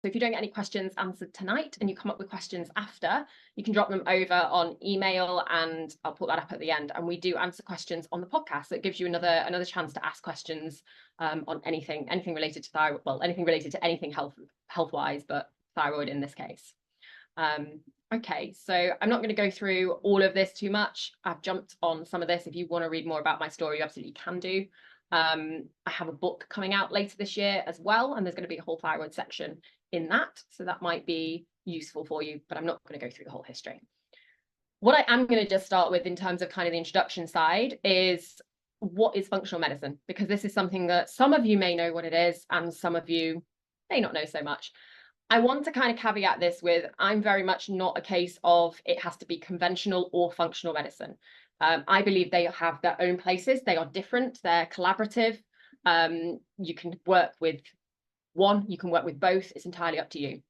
So if you don't get any questions answered tonight and you come up with questions after, you can drop them over on email and I'll put that up at the end. And we do answer questions on the podcast. So it gives you another chance to ask questions on anything related to thyroid, well, anything related to anything health-wise, but thyroid in this case. Okay, so I'm not going to go through all of this too much. I've jumped on some of this. If you want to read more about my story, you absolutely can do. I have a book coming out later this year as well, and there's going to be a whole thyroid section in that. So that might be useful for you, but I'm not going to go through the whole history. What I am going to just start with in terms of kind of the introduction side is what is functional medicine? Because this is something that some of you may know what it is, and some of you may not know so much. I want to kind of caveat this with, I'm very much not a case of it has to be conventional or functional medicine. I believe they have their own places. They are different. They're collaborative. You can work with one, you can work with both. It's entirely up to you.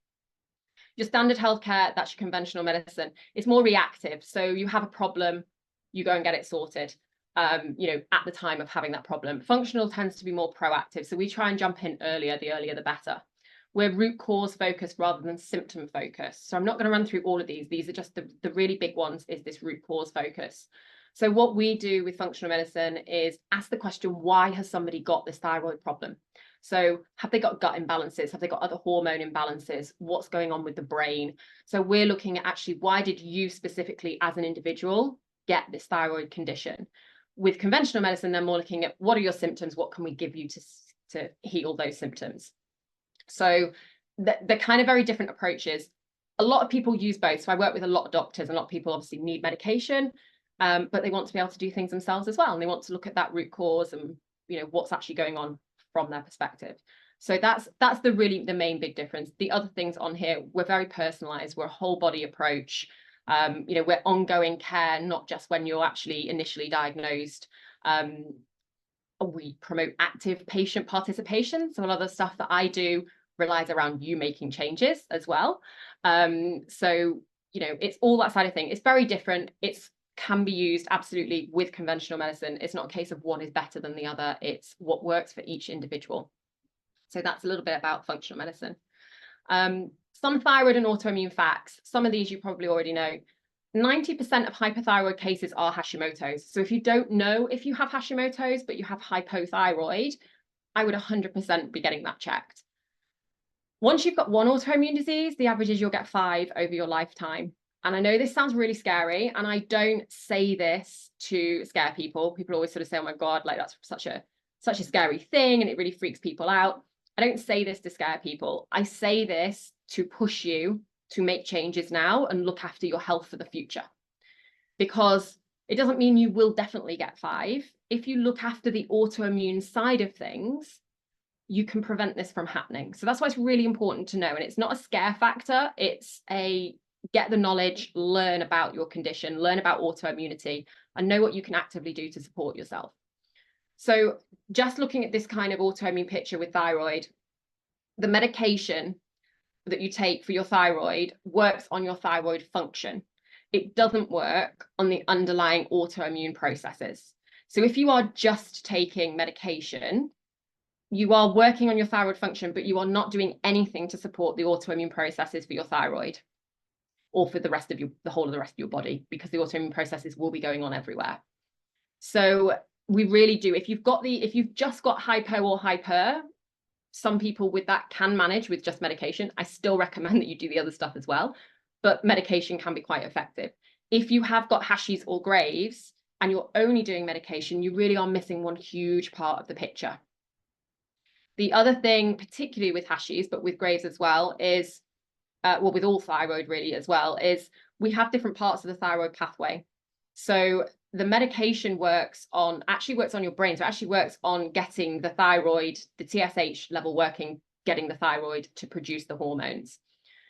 Your standard healthcare, that's your conventional medicine. It's more reactive. So you have a problem, you go and get it sorted, at the time of having that problem. Functional tends to be more proactive. So we try and jump in earlier, the earlier the better. We're root cause focused rather than symptom focused. So I'm not going to run through all of these. These are just the really big ones, is this root cause focus. So what we do with functional medicine is ask the question, why has somebody got this thyroid problem? So have they got gut imbalances? Have they got other hormone imbalances? What's going on with the brain? So we're looking at actually, why did you specifically as an individual get this thyroid condition? With conventional medicine, they're more looking at what are your symptoms? What can we give you to heal those symptoms? So they're kind of very different approaches. A lot of people use both. So I work with a lot of doctors, and a lot of people obviously need medication, but they want to be able to do things themselves as well. And they want to look at that root cause and, what's actually going on from their perspective. So that's the main big difference. The other things on here, we're very personalized. We're a whole body approach. We're ongoing care, not just when you're actually initially diagnosed. We promote active patient participation. So a lot of the stuff that I do relies around you making changes as well. It's all that side of thing. It's very different. It can be used absolutely with conventional medicine. It's not a case of one is better than the other. It's what works for each individual. So that's a little bit about functional medicine. Some thyroid and autoimmune facts. Some of these you probably already know. 90% of hypothyroid cases are Hashimoto's. So if you don't know if you have Hashimoto's, but you have hypothyroid, I would 100% be getting that checked. Once you've got one autoimmune disease, the average is you'll get 5 over your lifetime. And I know this sounds really scary, and I don't say this to scare people. People always sort of say, oh my God, like that's such a scary thing, and it really freaks people out. I don't say this to scare people. I say this to push you to make changes now and look after your health for the future. Because it doesn't mean you will definitely get 5. If you look after the autoimmune side of things, you can prevent this from happening. So that's why it's really important to know. And it's not a scare factor. It's a get the knowledge, learn about your condition, learn about autoimmunity, and know what you can actively do to support yourself. So just looking at this kind of autoimmune picture with thyroid, the medication that you take for your thyroid works on your thyroid function. It doesn't work on the underlying autoimmune processes. So if you are just taking medication, you are working on your thyroid function, but you are not doing anything to support the autoimmune processes for your thyroid or for the whole of the rest of your body, because the autoimmune processes will be going on everywhere. So we really do, if you've just got hypo or hyper, some people with that can manage with just medication. I still recommend that you do the other stuff as well, but medication can be quite effective. If you have got Hashies or Graves and you're only doing medication, you really are missing one huge part of the picture. The other thing, particularly with Hashies, but with Graves as well, is, with all thyroid really as well, is we have different parts of the thyroid pathway. So the medication works on your brain. So it actually works on getting the thyroid, the TSH level working, getting the thyroid to produce the hormones.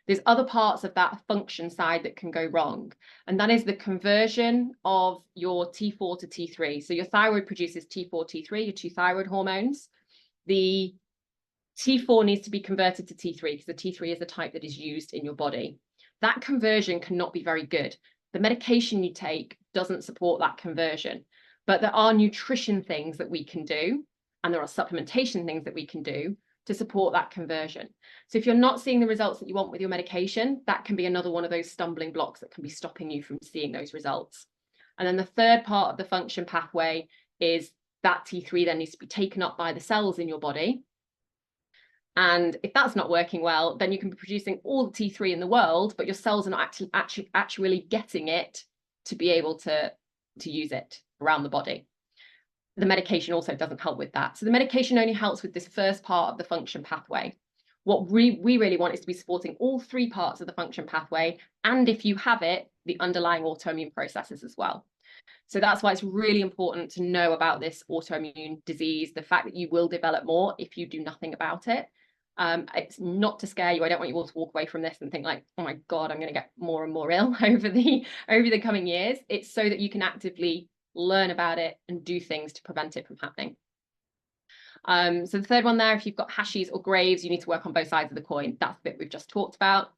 There's other parts of that function side that can go wrong. And that is the conversion of your T4 to T3. So your thyroid produces T4, T3, your 2 thyroid hormones. The T4 needs to be converted to T3 because the T3 is the type that is used in your body. That conversion cannot be very good. The medication you take doesn't support that conversion, but there are nutrition things that we can do, and there are supplementation things that we can do to support that conversion. So if you're not seeing the results that you want with your medication, that can be another one of those stumbling blocks that can be stopping you from seeing those results. And then the third part of the function pathway is that T3 then needs to be taken up by the cells in your body. And if that's not working well, then you can be producing all the T3 in the world, but your cells are not actually getting it to be able to use it around the body. The medication also doesn't help with that. So the medication only helps with this first part of the function pathway. What we really want is to be supporting all three parts of the function pathway. And if you have it, the underlying autoimmune processes as well. So that's why it's really important to know about this autoimmune disease, the fact that you will develop more if you do nothing about it. It's not to scare you. I don't want you all to walk away from this and think like, oh my God, I'm going to get more and more ill over the coming years. It's so that you can actively learn about it and do things to prevent it from happening. So the third one there, if you've got Hashis or Graves, you need to work on both sides of the coin. That's the bit we've just talked about.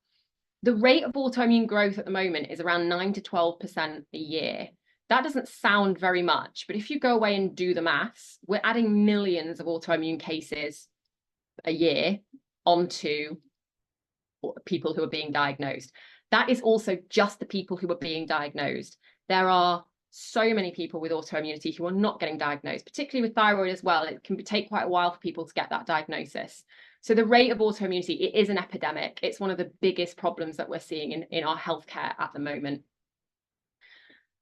The rate of autoimmune growth at the moment is around 9 to 12% a year. That doesn't sound very much, but if you go away and do the maths, we're adding millions of autoimmune cases a year onto people who are being diagnosed. That is also just the people who are being diagnosed. There are so many people with autoimmunity who are not getting diagnosed, particularly with thyroid as well. It can take quite a while for people to get that diagnosis. So the rate of autoimmunity, it is an epidemic. It's one of the biggest problems that we're seeing in our healthcare at the moment.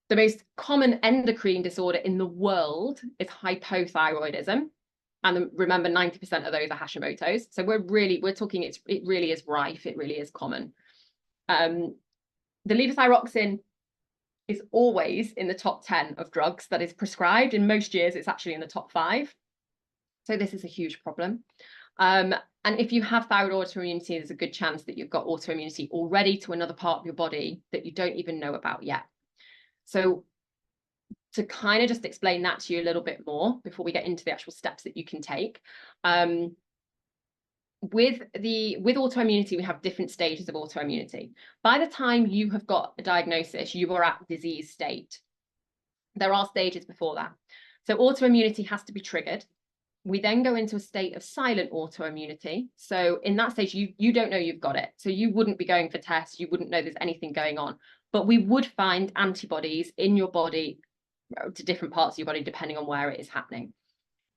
The most common endocrine disorder in the world is hypothyroidism. And remember, 90% of those are Hashimoto's. So we're talking, it really is rife. It really is common. The levothyroxine is always in the top 10 of drugs that is prescribed. In most years, it's actually in the top 5. So this is a huge problem. And if you have thyroid autoimmunity, there's a good chance that you've got autoimmunity already to another part of your body that you don't even know about yet. So to kind of just explain that to you a little bit more before we get into the actual steps that you can take. With autoimmunity, we have different stages of autoimmunity. By the time you have got a diagnosis, you are at disease state. There are stages before that. So autoimmunity has to be triggered. We then go into a state of silent autoimmunity. So in that stage, you don't know you've got it. So you wouldn't be going for tests. You wouldn't know there's anything going on. But we would find antibodies in your body to different parts of your body, depending on where it is happening.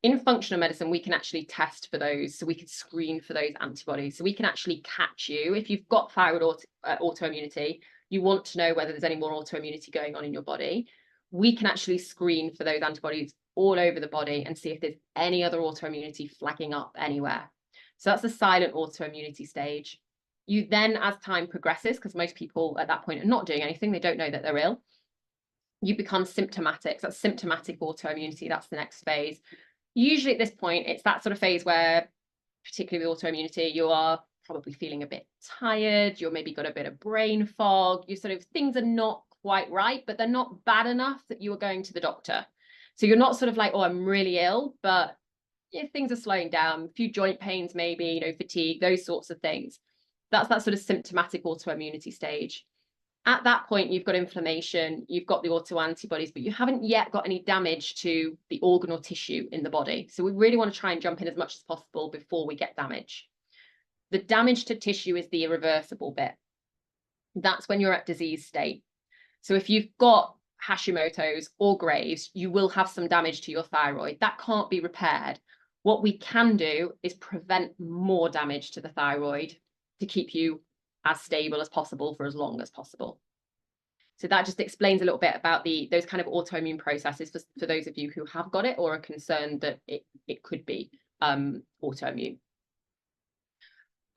In functional medicine, we can actually test for those. So we can screen for those antibodies. So we can actually catch you. If you've got thyroid autoimmunity, you want to know whether there's any more autoimmunity going on in your body. We can actually screen for those antibodies all over the body and see if there's any other autoimmunity flagging up anywhere. So that's the silent autoimmunity stage. You then, as time progresses, because most people at that point are not doing anything, they don't know that they're ill, you become symptomatic. So that's symptomatic autoimmunity. That's the next phase. Usually at this point, it's that sort of phase where, particularly with autoimmunity, you are probably feeling a bit tired. You're maybe got a bit of brain fog. You sort of, things are not quite right, but they're not bad enough that you are going to the doctor. So you're not sort of like, oh, I'm really ill, but yeah, things are slowing down, a few joint pains, maybe, fatigue, those sorts of things. That's that sort of symptomatic autoimmunity stage. At that point, you've got inflammation, you've got the autoantibodies, but you haven't yet got any damage to the organ or tissue in the body. So we really want to try and jump in as much as possible before we get damage. The damage to tissue is the irreversible bit. That's when you're at disease state. So if you've got Hashimoto's or Graves, you will have some damage to your thyroid. That can't be repaired. What we can do is prevent more damage to the thyroid to keep you as stable as possible for as long as possible. So that just explains a little bit about those kind of autoimmune processes for those of you who have got it or are concerned that it could be autoimmune.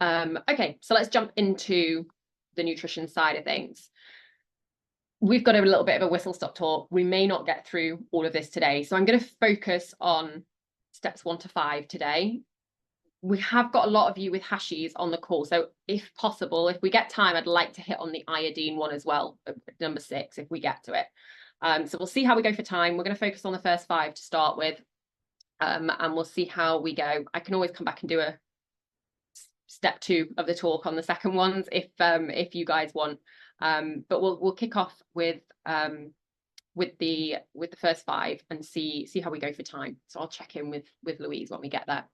Okay, so let's jump into the nutrition side of things. We've got a little bit of a whistle-stop tour. We may not get through all of this today, so I'm going to focus on steps 1 to 5 today. We have got a lot of you with Hashis on the call, so if possible, if we get time, I'd like to hit on the iodine one as well, number 6, if we get to it. So we'll see how we go for time. We're going to focus on the first 5 to start with, and we'll see how we go. I can always come back and do a step 2 of the talk on the second ones if you guys want. But we'll kick off with the first 5 and see how we go for time. So I'll check in with Louise when we get there.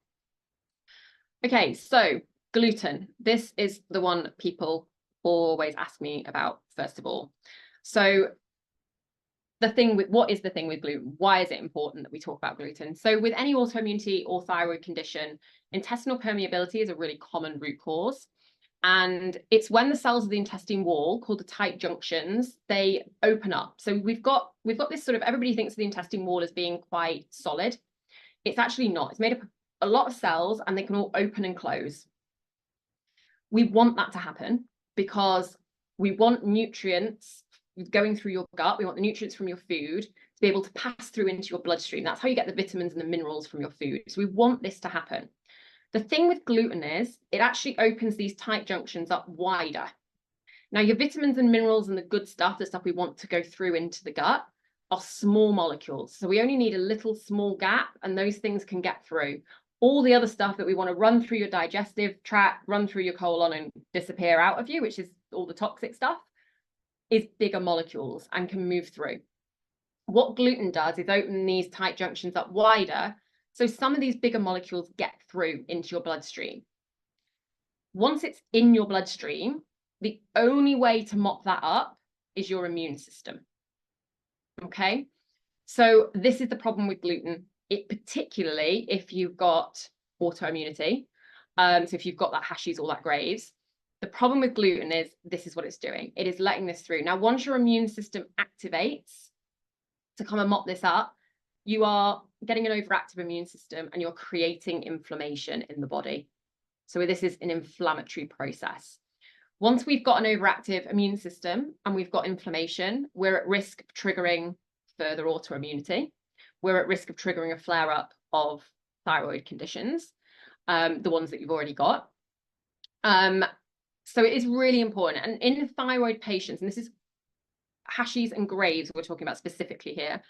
Okay, so gluten. This is the one people always ask me about, first of all. So what is the thing with gluten? Why is it important that we talk about gluten? So with any autoimmunity or thyroid condition, intestinal permeability is a really common root cause. And it's when the cells of the intestine wall, called the tight junctions, they open up. So we've got this sort of, everybody thinks of the intestine wall as being quite solid. It's actually not. It's made up of a lot of cells and they can all open and close. We want that to happen because we want nutrients going through your gut. We want the nutrients from your food to be able to pass through into your bloodstream. That's how you get the vitamins and the minerals from your food. So we want this to happen. The thing with gluten is it actually opens these tight junctions up wider. Now, your vitamins and minerals and the good stuff, the stuff we want to go through into the gut, are small molecules. So we only need a little small gap and those things can get through. All the other stuff that we want to run through your digestive tract, run through your colon and disappear out of you, which is all the toxic stuff, is bigger molecules and can move through. What gluten does is open these tight junctions up wider, so some of these bigger molecules get through into your bloodstream. Once it's in your bloodstream, the only way to mop that up is your immune system. Okay, so this is the problem with gluten. It particularly if you've got autoimmunity, so if you've got that Hashis or that Graves, the problem with gluten is this is what it's doing. It is letting this through. Now, once your immune system activates to come and mop this up, you are getting an overactive immune system and you're creating inflammation in the body. So this is an inflammatory process. Once we've got an overactive immune system and we've got inflammation, we're at risk of triggering further autoimmunity. We're at risk of triggering a flare-up of thyroid conditions, the ones that you've already got. So it is really important. And in thyroid patients, and this is Hashis and Graves we're talking about specifically here,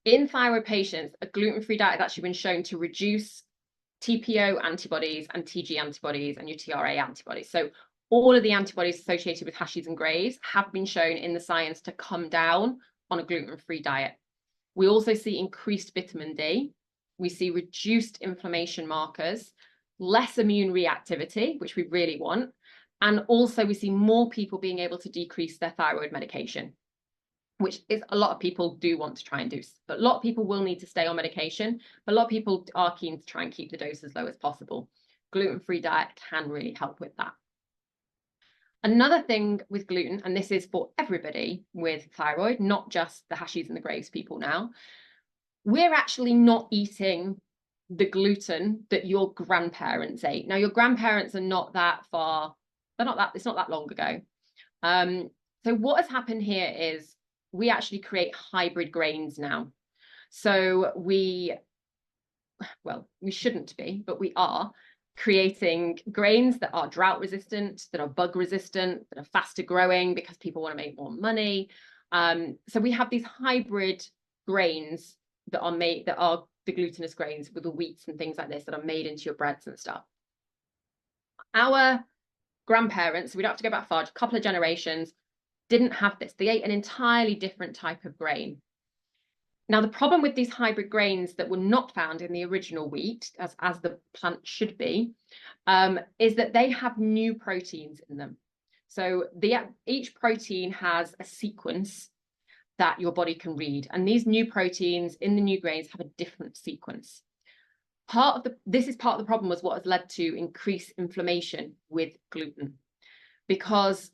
in thyroid patients, a gluten-free diet has actually been shown to reduce TPO antibodies and TG antibodies and your TRA antibodies. So all of the antibodies associated with Hashis and Graves have been shown in the science to come down on a gluten-free diet. We also see increased vitamin D. We see reduced inflammation markers, less immune reactivity, which we really want. And also we see more people being able to decrease their thyroid medication, which is a lot of people do want to try and do. But a lot of people will need to stay on medication, but a lot of people are keen to try and keep the dose as low as possible. Gluten-free diet can really help with that. Another thing with gluten, and this is for everybody with thyroid, not just the Hashis and the Graves people now, we're actually not eating the gluten that your grandparents ate. Now, your grandparents are not that far, it's not that long ago. So what has happened here is we actually create hybrid grains now. So we shouldn't be, but we are creating grains that are drought resistant, that are bug resistant, that are faster growing because people want to make more money. So we have these hybrid grains that are the glutinous grains with the wheats and things like this that are made into your breads and stuff. Our grandparents, we don't have to go back far, a couple of generations, didn't have this. They ate an entirely different type of grain. Now, the problem with these hybrid grains that were not found in the original wheat, as the plant should be, is that they have new proteins in them. So each protein has a sequence that your body can read. And these new proteins in the new grains have a different sequence. This is part of the problem, was what has led to increased inflammation with gluten. Because,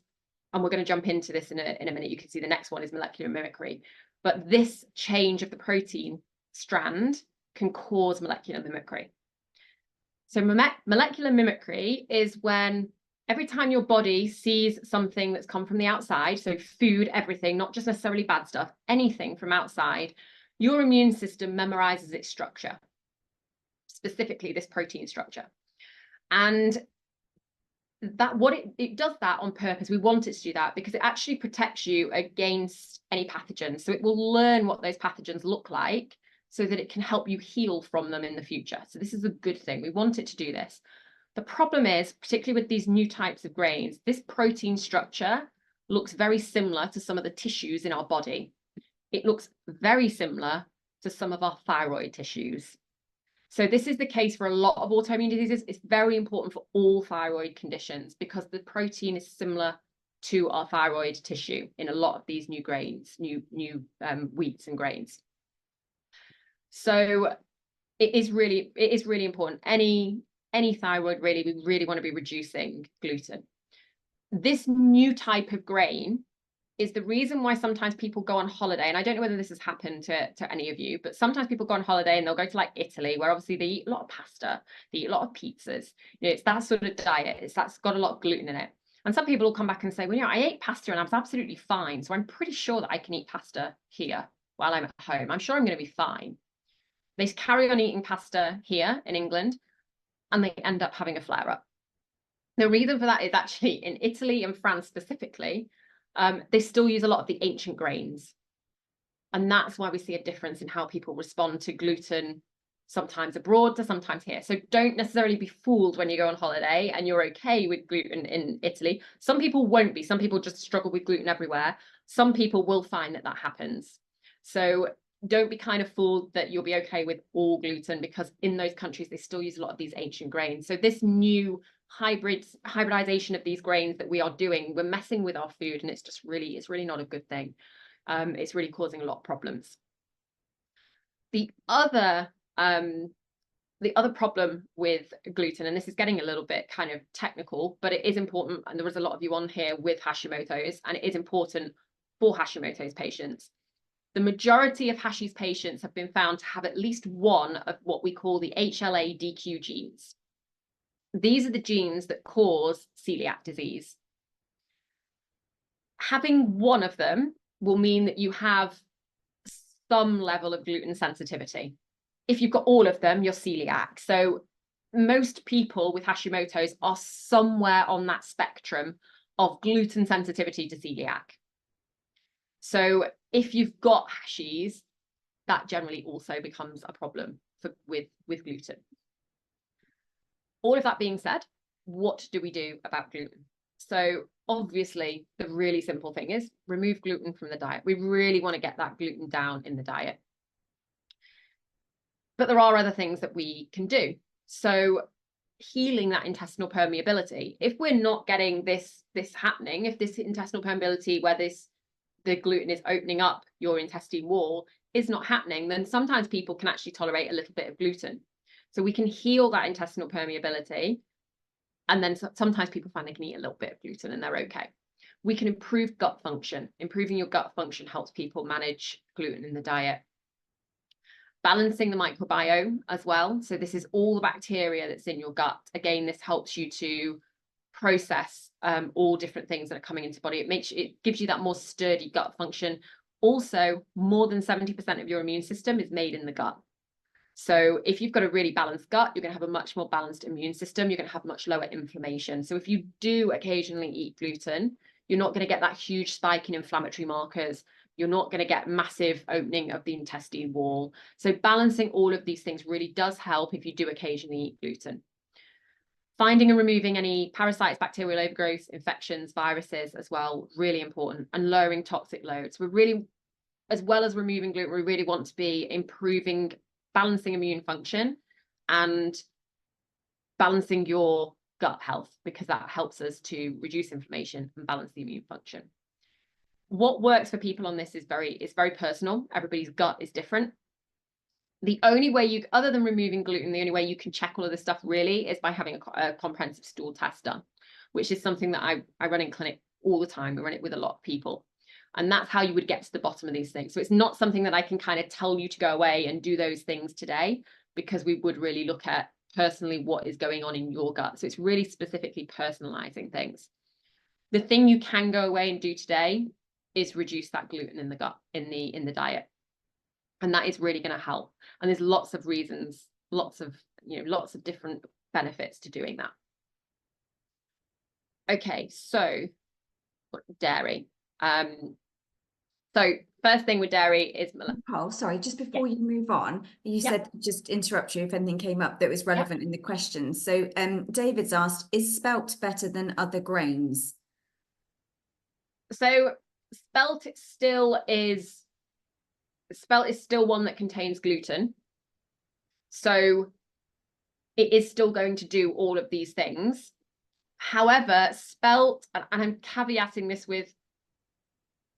and we're going to jump into this in a minute, you can see the next one is molecular mimicry. But this change of the protein strand can cause molecular mimicry. So molecular mimicry is when every time your body sees something that's come from the outside, so food, everything, not just necessarily bad stuff, anything from outside, your immune system memorizes its structure, specifically this protein structure. And it does that on purpose. We want it to do that because it actually protects you against any pathogens. So it will learn what those pathogens look like so that it can help you heal from them in the future. So this is a good thing. We want it to do this. The problem is, particularly with these new types of grains, this protein structure looks very similar to some of the tissues in our body. It looks very similar to some of our thyroid tissues. So this is the case for a lot of autoimmune diseases. It's very important for all thyroid conditions because the protein is similar to our thyroid tissue in a lot of these new grains, new wheats and grains. So it is really important. Any thyroid, really, we really want to be reducing gluten. This new type of grain is the reason why sometimes people go on holiday, and I don't know whether this has happened to any of you, but sometimes people go on holiday and they'll go to like Italy, where obviously they eat a lot of pasta, they eat a lot of pizzas. You know, it's that sort of diet. That's got a lot of gluten in it. And some people will come back and say, well, you know, I ate pasta and I was absolutely fine. So I'm pretty sure that I can eat pasta here while I'm at home. I'm sure I'm going to be fine. They carry on eating pasta here in England and they end up having a flare up. The reason for that is actually in Italy and France specifically, they still use a lot of the ancient grains. And that's why we see a difference in how people respond to gluten, sometimes abroad to sometimes here. So don't necessarily be fooled when you go on holiday and you're okay with gluten in Italy. Some people won't be. Some people just struggle with gluten everywhere. Some people will find that happens. So don't be kind of fooled that you'll be okay with all gluten, because in those countries, they still use a lot of these ancient grains. So this new hybridization of these grains that we are doing, we're messing with our food, and it's really not a good thing. It's really causing a lot of problems. The other problem with gluten, and this is getting a little bit kind of technical, but it is important, and there was a lot of you on here with Hashimoto's, and it is important for Hashimoto's patients. The majority of Hashi's patients have been found to have at least one of what we call the HLA-DQ genes. These are the genes that cause celiac disease. Having one of them will mean that you have some level of gluten sensitivity. If you've got all of them, you're celiac. So most people with Hashimoto's are somewhere on that spectrum of gluten sensitivity to celiac. So if you've got Hashi's, that generally also becomes a problem with gluten. All of that being said, what do we do about gluten? So obviously, the really simple thing is remove gluten from the diet. We really want to get that gluten down in the diet. But there are other things that we can do. So healing that intestinal permeability. If we're not getting this happening, if this intestinal permeability where the gluten is opening up your intestine wall is not happening, then sometimes people can actually tolerate a little bit of gluten. So we can heal that intestinal permeability. And then sometimes people find they can eat a little bit of gluten and they're okay. We can improve gut function. Improving your gut function helps people manage gluten in the diet. Balancing the microbiome as well. So this is all the bacteria that's in your gut. Again, this helps you to process all different things that are coming into the body. It gives you that more sturdy gut function. Also, more than 70% of your immune system is made in the gut. So if you've got a really balanced gut, you're going to have a much more balanced immune system. You're going to have much lower inflammation. So if you do occasionally eat gluten, you're not going to get that huge spike in inflammatory markers. You're not going to get massive opening of the intestine wall. So balancing all of these things really does help if you do occasionally eat gluten. Finding and removing any parasites, bacterial overgrowth, infections, viruses as well, really important, and lowering toxic loads. We're really, as well as removing gluten, we really want to be improving, balancing immune function and balancing your gut health, because that helps us to reduce inflammation and balance the immune function. What works for people on this is very personal. Everybody's gut is different. The only way other than removing gluten, the only way you can check all of this stuff really is by having a comprehensive stool test done, which is something that I run in clinic all the time. We run it with a lot of people. And that's how you would get to the bottom of these things. So it's not something that I can kind of tell you to go away and do those things today, because we would really look at personally what is going on in your gut. So it's really specifically personalizing things. The thing you can go away and do today is reduce that gluten in the gut, in the diet. And that is really going to help. And there's lots of reasons, lots of different benefits to doing that. Okay, so dairy. So first thing with dairy is... Oh, sorry, just before you move on, you said, just interrupt you if anything came up that was relevant in the question. So David's asked, is spelt better than other grains? So spelt is still one that contains gluten. So it is still going to do all of these things. However, spelt, and I'm caveating this with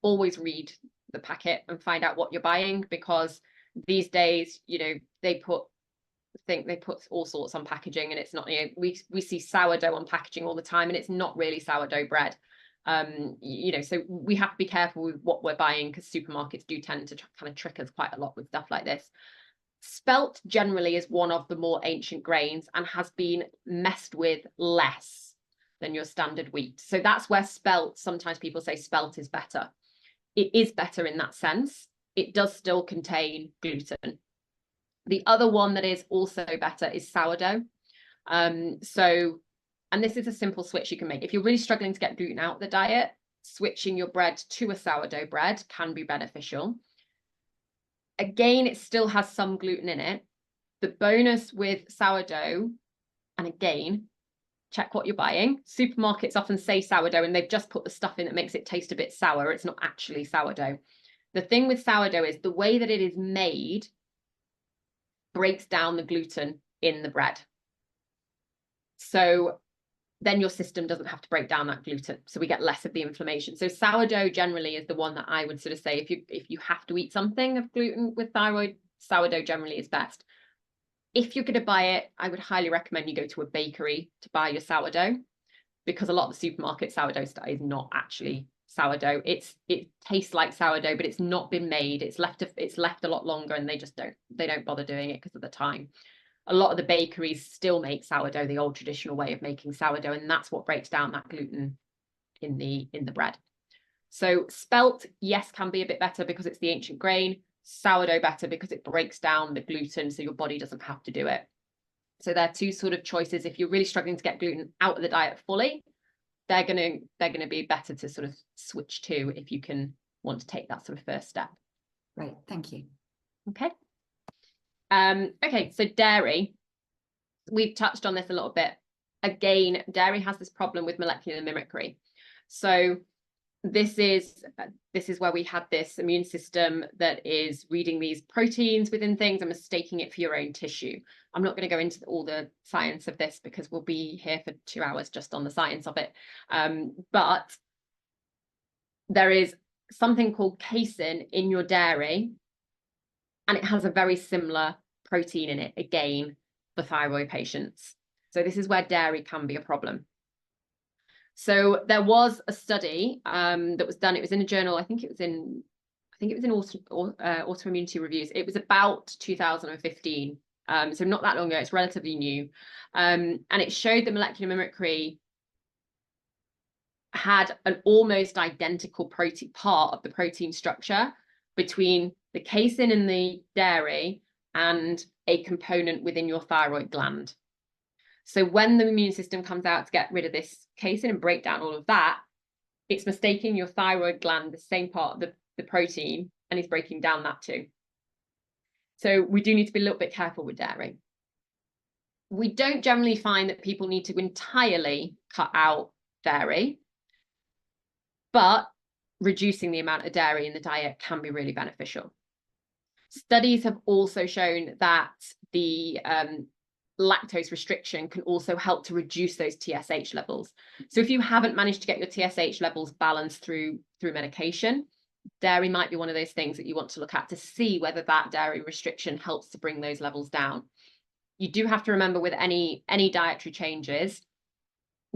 always read the packet and find out what you're buying, because these days, you know, they put all sorts on packaging, and it's not, you know, we see sourdough on packaging all the time, and it's not really sourdough bread. You know, so we have to be careful with what we're buying, because supermarkets do tend to kind of trick us quite a lot with stuff like this. Spelt generally is one of the more ancient grains and has been messed with less than your standard wheat. So that's where spelt, sometimes people say spelt is better. It is better in that sense. It does still contain gluten. The other one that is also better is sourdough. And this is a simple switch you can make. If you're really struggling to get gluten out of the diet, switching your bread to a sourdough bread can be beneficial. Again, it still has some gluten in it. The bonus with sourdough, and again, check what you're buying. Supermarkets often say sourdough, and they've just put the stuff in that makes it taste a bit sour. It's not actually sourdough. The thing with sourdough is the way that it is made breaks down the gluten in the bread. So then your system doesn't have to break down that gluten. So we get less of the inflammation. So sourdough generally is the one that I would sort of say, if you have to eat something of gluten with thyroid, sourdough generally is best. If you're going to buy it, I would highly recommend you go to a bakery to buy your sourdough, because a lot of the supermarket sourdough stuff is not actually sourdough. It tastes like sourdough, but it's not been made. It's left a lot longer, and they don't bother doing it because of the time. A lot of the bakeries still make sourdough the old traditional way of making sourdough, and that's what breaks down that gluten in the bread. So spelt, yes, can be a bit better because it's the ancient grain. Sourdough better because it breaks down the gluten, so your body doesn't have to do it. So there are two sort of choices. If you're really struggling to get gluten out of the diet fully, they're gonna be better to sort of switch to if you can want to take that sort of first step. Great, thank you. Okay. Okay, so dairy, we've touched on this a little bit. Again, dairy has this problem with molecular mimicry. So this is where we had this immune system that is reading these proteins within things and mistaking it for your own tissue. I'm not going to go into all the science of this because we'll be here for 2 hours just on the science of it. But there is something called casein in your dairy, and it has a very similar protein in it, again, for thyroid patients. So this is where dairy can be a problem. So there was a study that was done. It was in a journal. I think it was in Autoimmunity Reviews. It was about 2015. So not that long ago. It's relatively new. And it showed that molecular mimicry had an almost identical protein part of the protein structure between the casein in the dairy and a component within your thyroid gland. So when the immune system comes out to get rid of this casein and break down all of that, it's mistaking your thyroid gland, the same part of the protein, and it's breaking down that too. So we do need to be a little bit careful with dairy. We don't generally find that people need to entirely cut out dairy, but reducing the amount of dairy in the diet can be really beneficial. Studies have also shown that the lactose restriction can also help to reduce those TSH levels. So if you haven't managed to get your TSH levels balanced through medication, dairy might be one of those things that you want to look at to see whether that dairy restriction helps to bring those levels down. You do have to remember with any dietary changes,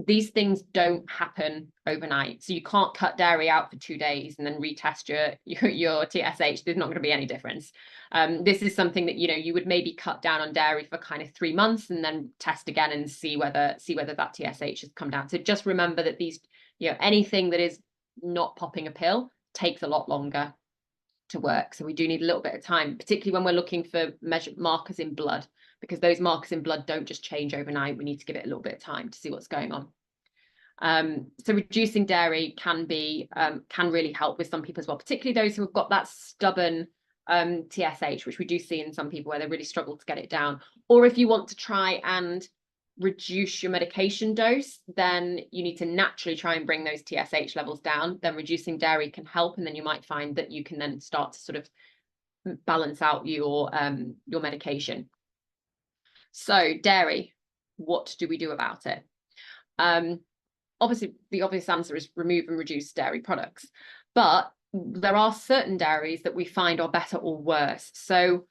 these things don't happen overnight. So you can't cut dairy out for 2 days and then retest your TSH. There's not going to be any difference. This is something that, you would maybe cut down on dairy for kind of 3 months and then test again and see whether that TSH has come down. So just remember that these, anything that is not popping a pill takes a lot longer to work. So we do need a little bit of time, particularly when we're looking for measured markers in blood, because those markers in blood don't just change overnight. We need to give it a little bit of time to see what's going on. So reducing dairy can really help with some people as well, particularly those who have got that stubborn TSH, which we do see in some people where they really struggle to get it down. Or if you want to try and reduce your medication dose, then you need to naturally try and bring those TSH levels down. Then reducing dairy can help, and then you might find that you can then start to sort of balance out your medication. So dairy, What do we do about it? Obviously, the obvious answer is remove and reduce dairy products, but there are certain dairies that we find are better or worse. So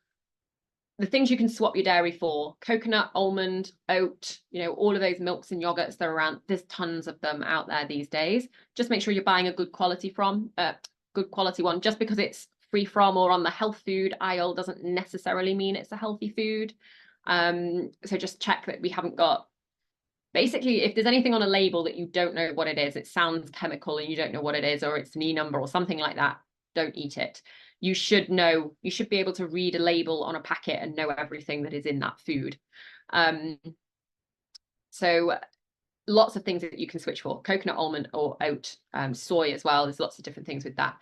the things you can swap your dairy for: coconut, almond, oat, all of those milks and yogurts that are around. There's tons of them out there these days. Just make sure you're buying a good quality one. Just because it's free from or on the health food aisle doesn't necessarily mean it's a healthy food. So just check that we haven't got, basically, if there's anything on a label that you don't know what it is, it sounds chemical and you don't know what it is, or it's an E number or something like that, don't eat it. You should be able to read a label on a packet and know everything that is in that food. So lots of things that you can switch for: coconut, almond, or oat, soy as well. There's lots of different things with that.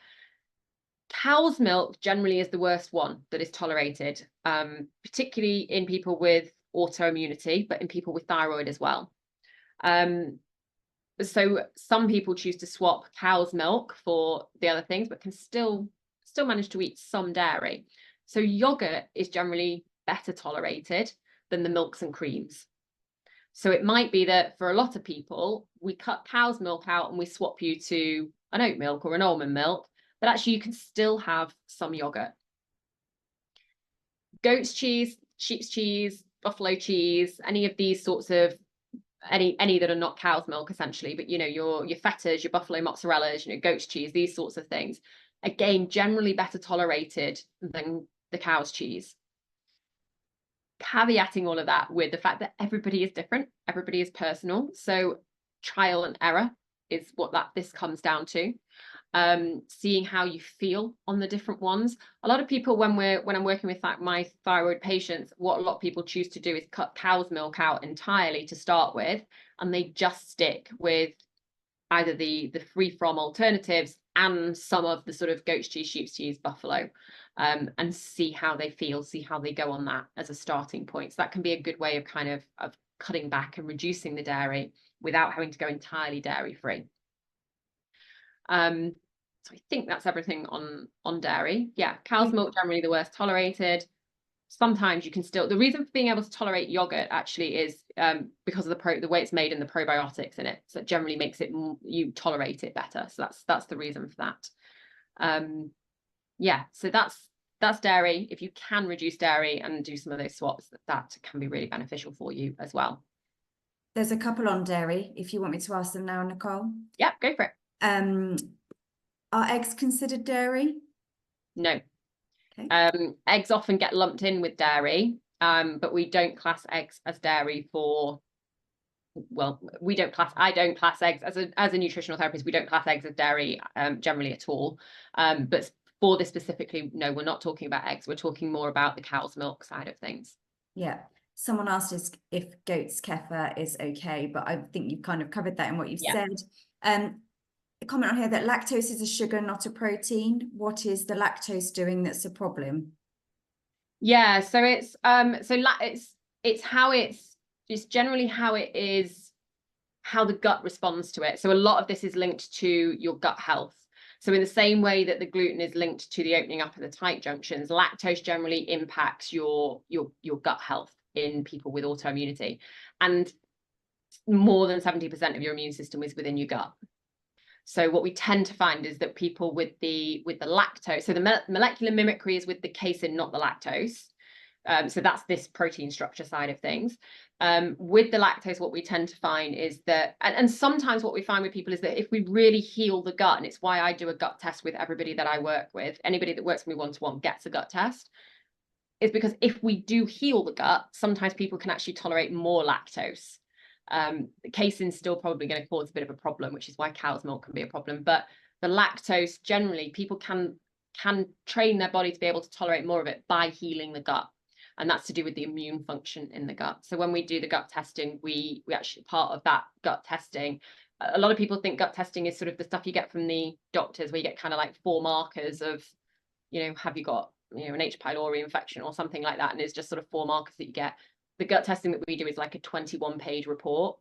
Cow's milk generally is the worst one that is tolerated, particularly in people with autoimmunity, but in people with thyroid as well. So some people choose to swap cow's milk for the other things, but can still manage to eat some dairy. So yogurt is generally better tolerated than the milks and creams. So it might be that for a lot of people, we cut cow's milk out and we swap you to an oat milk or an almond milk, but actually you can still have some yogurt. Goat's cheese, sheep's cheese, buffalo cheese, any of these sorts of, any that are not cow's milk essentially, but your fettas, your buffalo mozzarellas, goat's cheese, these sorts of things, again, generally better tolerated than the cow's cheese. Caveating all of that with the fact that everybody is different, everybody is personal. So trial and error is what this comes down to. Seeing how you feel on the different ones. A lot of people, when I'm working with my thyroid patients, what a lot of people choose to do is cut cow's milk out entirely to start with, and they just stick with either the free from alternatives and some of the sort of goat's cheese, sheep's cheese, buffalo, and see how they feel, see how they go on that as a starting point. So that can be a good way of kind of cutting back and reducing the dairy without having to go entirely dairy free. So I think that's everything on dairy. Yeah, cow's milk generally the worst tolerated. Sometimes you can still, the reason for being able to tolerate yogurt actually is because of the way it's made and the probiotics in it. So it generally makes it, you tolerate it better. So that's the reason for that. Yeah, so that's dairy. If you can reduce dairy and do some of those swaps, that can be really beneficial for you as well. There's a couple on dairy, if you want me to ask them now, Nicole. Yeah, go for it. Are eggs considered dairy? No. Okay. Eggs often get lumped in with dairy, but we don't class eggs as dairy I don't class eggs as a nutritional therapist. We don't class eggs as dairy generally at all. But for this specifically, no, we're not talking about eggs. We're talking more about the cow's milk side of things. Yeah. Someone asked if goat's kefir is okay, but I think you've kind of covered that in what you've said. A comment on here that lactose is a sugar, not a protein. What is the lactose doing that's a problem? Yeah, so it's generally how it is, how the gut responds to it. So a lot of this is linked to your gut health. So in the same way that the gluten is linked to the opening up of the tight junctions, lactose generally impacts your gut health in people with autoimmunity. And more than 70% of your immune system is within your gut. So what we tend to find is that people with the lactose, so the molecular mimicry is with the casein, not the lactose. So that's this protein structure side of things. With the lactose, what we tend to find is that, and sometimes what we find with people is that if we really heal the gut, and it's why I do a gut test with everybody that I work with, anybody that works with me one-to-one gets a gut test, is because if we do heal the gut, sometimes people can actually tolerate more lactose. Casein's still probably going to cause a bit of a problem, which is why cow's milk can be a problem. But the lactose, generally, people can train their body to be able to tolerate more of it by healing the gut. And that's to do with the immune function in the gut. So when we do the gut testing, we actually, part of that gut testing, a lot of people think gut testing is sort of the stuff you get from the doctors, where you get kind of like 4 markers of, have you got, an H. pylori infection or something like that. And it's just sort of 4 markers that you get. The gut testing that we do is like a 21-page report.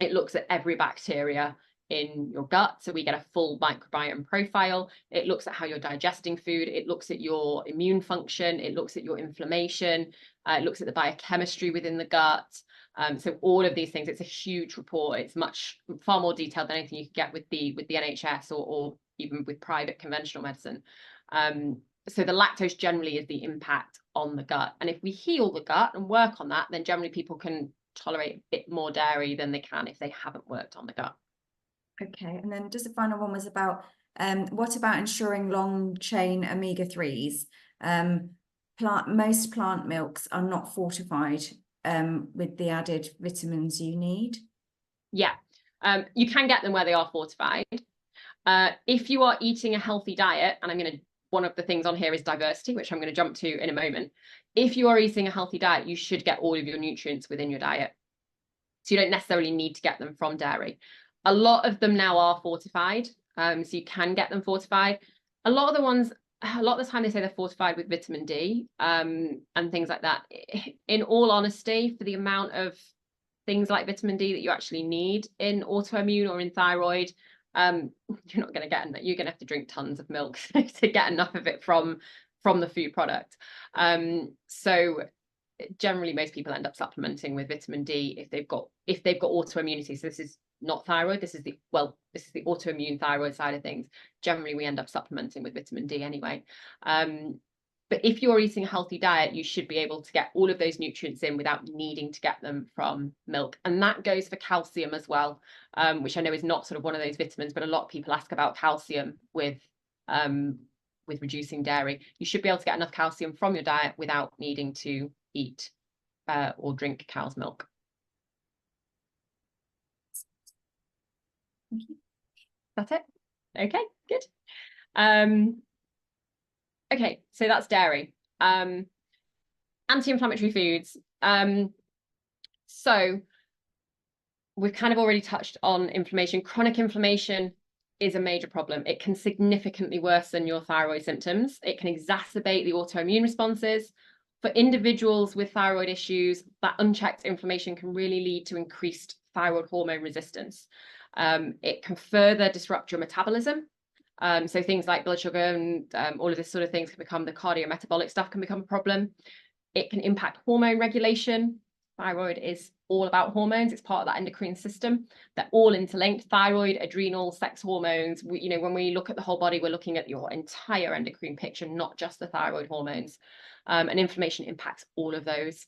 It looks at every bacteria in your gut. So we get a full microbiome profile. It looks at how you're digesting food. It looks at your immune function. It looks at your inflammation. It looks at the biochemistry within the gut. So all of these things, it's a huge report. It's far more detailed than anything you could get with the NHS or even with private conventional medicine. So the lactose generally is the impact on the gut. And if we heal the gut and work on that, then generally people can tolerate a bit more dairy than they can if they haven't worked on the gut. Okay, and then just the final one was about what about ensuring long chain omega-3s? Most plant milks are not fortified with the added vitamins you need. Yeah, you can get them where they are fortified. If you are eating a healthy diet, and one of the things on here is diversity, which I'm going to jump to in a moment. If you are eating a healthy diet, you should get all of your nutrients within your diet. So you don't necessarily need to get them from dairy. A lot of them now are fortified, so you can get them fortified. A lot of the time they say they're fortified with vitamin D and things like that. In all honesty, for the amount of things like vitamin D that you actually need in autoimmune or in thyroid, you're not going to get enough. You're going to have to drink tons of milk to get enough of it from the food product. So generally most people end up supplementing with vitamin D if they've got autoimmunity. So this is not thyroid, this is the autoimmune thyroid side of things. Generally we end up supplementing with vitamin D anyway. But if you're eating a healthy diet, you should be able to get all of those nutrients in without needing to get them from milk. And that goes for calcium as well, which I know is not sort of one of those vitamins, but a lot of people ask about calcium with reducing dairy. You should be able to get enough calcium from your diet without needing to eat or drink cow's milk. Thank you. That's it. Okay, good. Okay, so that's dairy. Anti-inflammatory foods. So we've kind of already touched on inflammation. Chronic inflammation is a major problem. It can significantly worsen your thyroid symptoms. It can exacerbate the autoimmune responses. For individuals with thyroid issues, that unchecked inflammation can really lead to increased thyroid hormone resistance. It can further disrupt your metabolism. So things like blood sugar and all of this sort of things can become, the cardiometabolic stuff can become a problem. It can impact hormone regulation. Thyroid is all about hormones. It's part of that endocrine system. They're all interlinked: thyroid, adrenal, sex hormones. When we look at the whole body, we're looking at your entire endocrine picture, not just the thyroid hormones. And inflammation impacts all of those.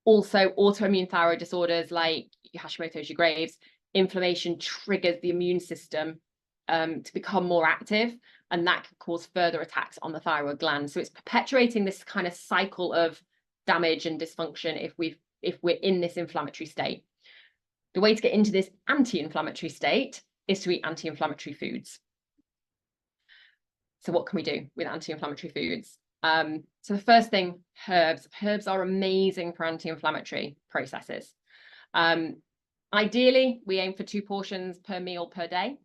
Also, autoimmune thyroid disorders like your Hashimoto's, your Graves', inflammation triggers the immune system to become more active, and that can cause further attacks on the thyroid gland. So it's perpetuating this kind of cycle of damage and dysfunction if we're in this inflammatory state. The way to get into this anti-inflammatory state is to eat anti-inflammatory foods. So what can we do with anti-inflammatory foods? So the first thing, herbs. Herbs are amazing for anti-inflammatory processes. Ideally, we aim for 2 portions per meal per day.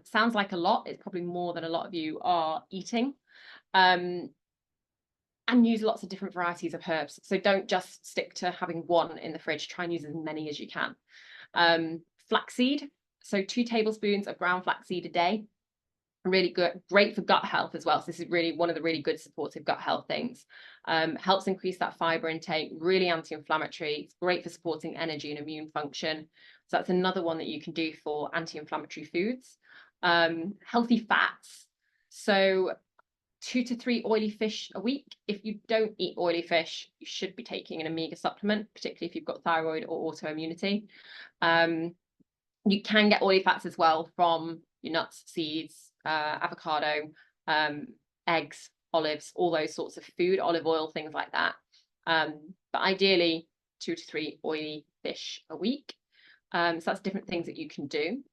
Sounds like a lot. It's probably more than a lot of you are eating. And use lots of different varieties of herbs. So don't just stick to having one in the fridge. Try and use as many as you can. Flaxseed. So 2 tablespoons of ground flaxseed a day. Really good, great for gut health as well. So this is really one of the really good supportive gut health things. Helps increase that fiber intake, really anti-inflammatory. It's great for supporting energy and immune function. So that's another one that you can do for anti-inflammatory foods. Healthy fats. So 2 to 3 oily fish a week. If you don't eat oily fish, you should be taking an omega supplement, particularly if you've got thyroid or autoimmunity. You can get oily fats as well from your nuts, seeds, avocado, eggs, olives, all those sorts of food, olive oil, things like that. But ideally 2 to 3 oily fish a week. So that's different things that you can do.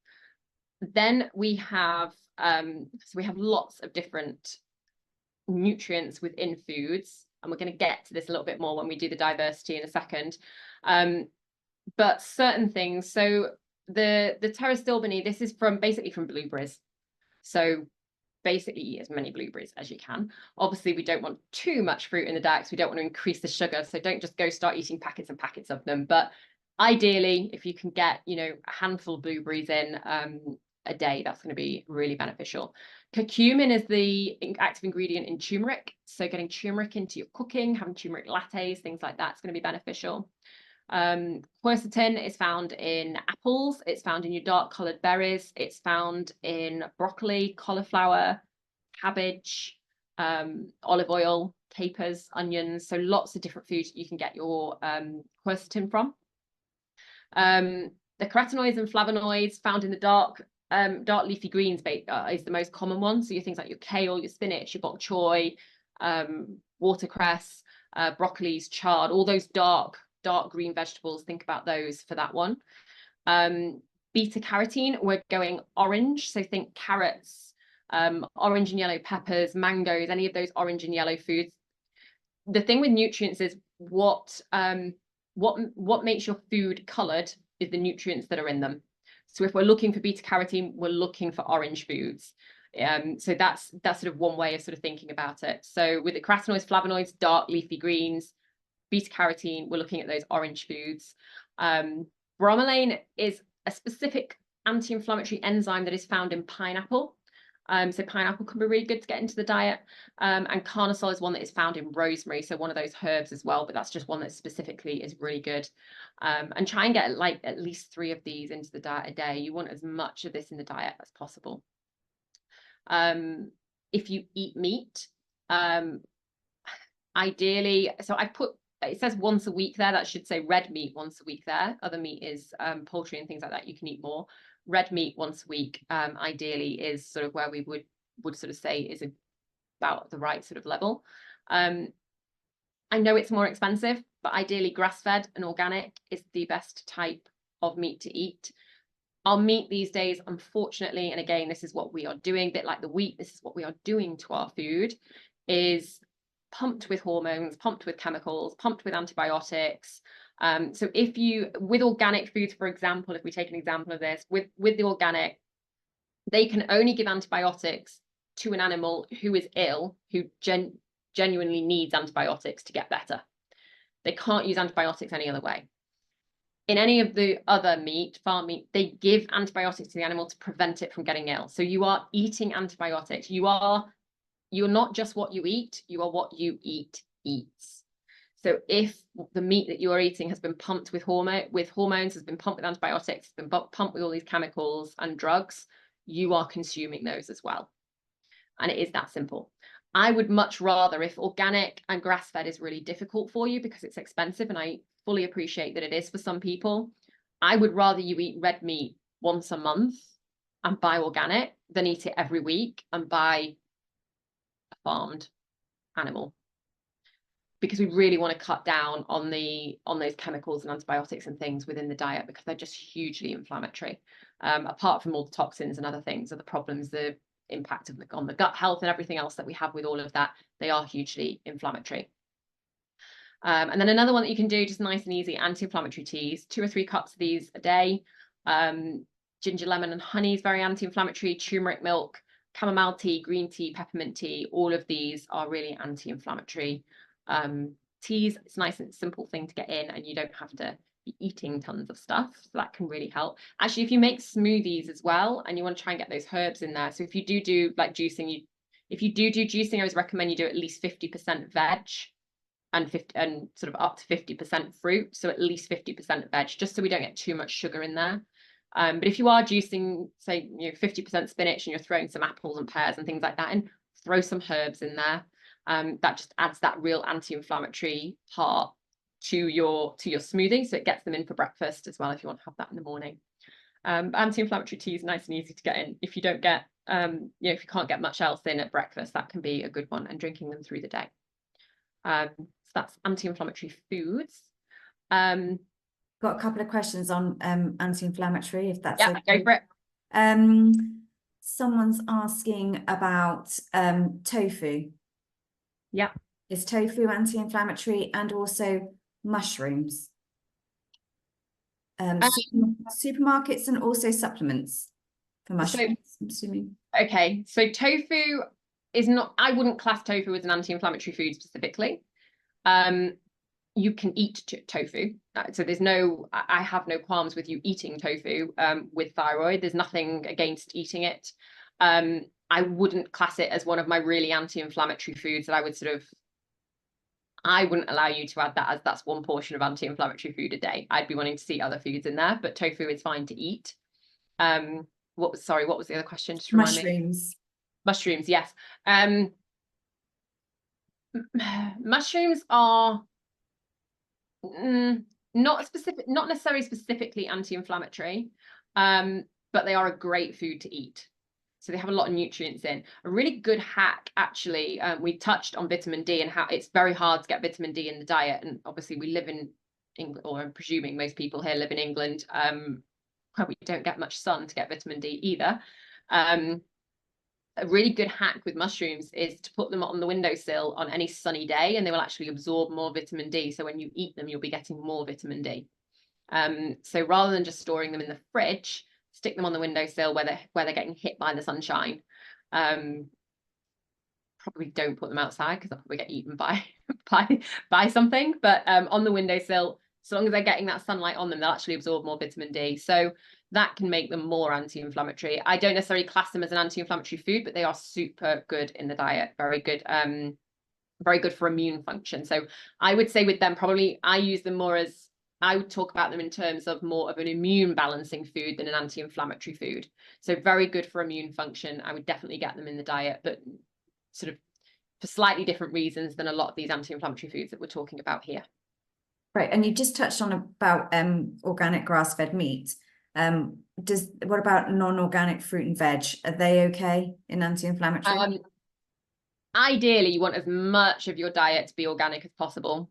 Then we have lots of different nutrients within foods, and we're going to get to this a little bit more when we do the diversity in a second. But certain things, so the pterostilbene, this is basically from blueberries. So basically eat as many blueberries as you can. Obviously, we don't want too much fruit in the diet because we don't want to increase the sugar. So don't just go start eating packets and packets of them. But ideally, if you can get, a handful of blueberries in, a day, that's going to be really beneficial. Curcumin is the active ingredient in turmeric. So getting turmeric into your cooking, having turmeric lattes, things like that is going to be beneficial. Quercetin is found in apples. It's found in your dark colored berries. It's found in broccoli, cauliflower, cabbage, olive oil, capers, onions. So lots of different foods you can get your quercetin from. The carotenoids and flavonoids found in the dark leafy greens is the most common one. So your things like your kale, your spinach, your bok choy, watercress, broccolis, chard, all those dark green vegetables. Think about those for that one. Beta carotene, we're going orange. So think carrots, orange and yellow peppers, mangoes, any of those orange and yellow foods. The thing with nutrients is what makes your food colored is the nutrients that are in them. So if we're looking for beta carotene, we're looking for orange foods. So that's sort of one way of sort of thinking about it. So with the carotenoids, flavonoids, dark leafy greens, beta carotene, we're looking at those orange foods. Bromelain is a specific anti-inflammatory enzyme that is found in pineapple. So pineapple can be really good to get into the diet. And carnosol is one that is found in rosemary, so one of those herbs as well, but that's just one that specifically is really good. And try and get like at least 3 of these into the diet a day. You want as much of this in the diet as possible. If you eat meat, ideally, so it says once a week there, that should say red meat once a week there. Other meat is poultry and things like that. You can eat more. Red meat once a week, ideally, is sort of where we would sort of say is about the right sort of level. I know it's more expensive, but ideally grass-fed and organic is the best type of meat to eat. Our meat these days, unfortunately, and again, this is what we are doing, a bit like the wheat, this is what we are doing to our food, is pumped with hormones, pumped with chemicals, pumped with antibiotics. So if you, with organic foods, for example, if we take an example of this, with the organic, they can only give antibiotics to an animal who is ill, who genuinely needs antibiotics to get better. They can't use antibiotics any other way. In any of the other meat, farm meat, they give antibiotics to the animal to prevent it from getting ill. So you are eating antibiotics. You're not just what you eat, you are what you eat eats. So if the meat that you are eating has been pumped with hormones, has been pumped with antibiotics, has been pumped with all these chemicals and drugs, you are consuming those as well. And it is that simple. I would much rather, if organic and grass-fed is really difficult for you because it's expensive, and I fully appreciate that it is for some people, I would rather you eat red meat once a month and buy organic than eat it every week and buy a farmed animal. Because we really want to cut down on those chemicals and antibiotics and things within the diet, because they're just hugely inflammatory. Apart from all the toxins and other things, are the problems, the impact on the gut health and everything else that we have with all of that, they are hugely inflammatory. And then another one that you can do, just nice and easy, anti-inflammatory teas, 2 or 3 cups of these a day. Ginger, lemon and honey is very anti-inflammatory. Turmeric milk, chamomile tea, green tea, peppermint tea, all of these are really anti-inflammatory teas. It's a nice and simple thing to get in, and you don't have to be eating tons of stuff, so that can really help. Actually, if you make smoothies as well and you want to try and get those herbs in there, so if you do like juicing, if you do juicing, I always recommend you do at least 50% veg and sort of up to 50% fruit, so at least 50% veg, just so we don't get too much sugar in there. But if you are juicing, say 50% spinach and you're throwing some apples and pears and things like that in, throw some herbs in there. That just adds that real anti-inflammatory part to your smoothie, so it gets them in for breakfast as well if you want to have that in the morning. Anti-inflammatory tea is nice and easy to get in. If you don't get if you can't get much else in at breakfast, that can be a good one, and drinking them through the day. So that's anti-inflammatory foods. Got a couple of questions on anti-inflammatory, if that's okay. Go for it. Someone's asking about tofu. Yeah. Is tofu anti-inflammatory, and also mushrooms? Supermarkets and also supplements for mushrooms, I'm assuming. Okay, so tofu is not, I wouldn't class tofu as an anti-inflammatory food specifically. you can eat tofu. So I have no qualms with you eating tofu with thyroid. There's nothing against eating it. I wouldn't class it as one of my really anti-inflammatory foods that I wouldn't allow you to add that as that's one portion of anti-inflammatory food a day. I'd be wanting to see other foods in there, but tofu is fine to eat. What was the other question? Just remind me. Mushrooms, yes. Mushrooms are not necessarily specifically anti-inflammatory, but they are a great food to eat. So they have a lot of nutrients in. A really good hack, actually, we touched on vitamin D and how it's very hard to get vitamin D in the diet. And obviously we live in England, or I'm presuming most people here live in England. We don't get much sun to get vitamin D either. A really good hack with mushrooms is to put them on the windowsill on any sunny day, and they will actually absorb more vitamin D. So when you eat them, you'll be getting more vitamin D. So rather than just storing them in the fridge, stick them on the windowsill where they're getting hit by the sunshine. Probably don't put them outside because they'll probably get eaten by something. But on the windowsill, so long as they're getting that sunlight on them, they'll actually absorb more vitamin D. So that can make them more anti-inflammatory. I don't necessarily class them as an anti-inflammatory food, but they are super good in the diet. Very good for immune function. So I would say with them, probably I use them more as, I would talk about them in terms of more of an immune balancing food than an anti-inflammatory food. So very good for immune function. I would definitely get them in the diet, but sort of for slightly different reasons than a lot of these anti-inflammatory foods that we're talking about here. Right. And you just touched on about organic grass-fed meat. What about non-organic fruit and veg? Are they okay in anti-inflammatory? Ideally, you want as much of your diet to be organic as possible.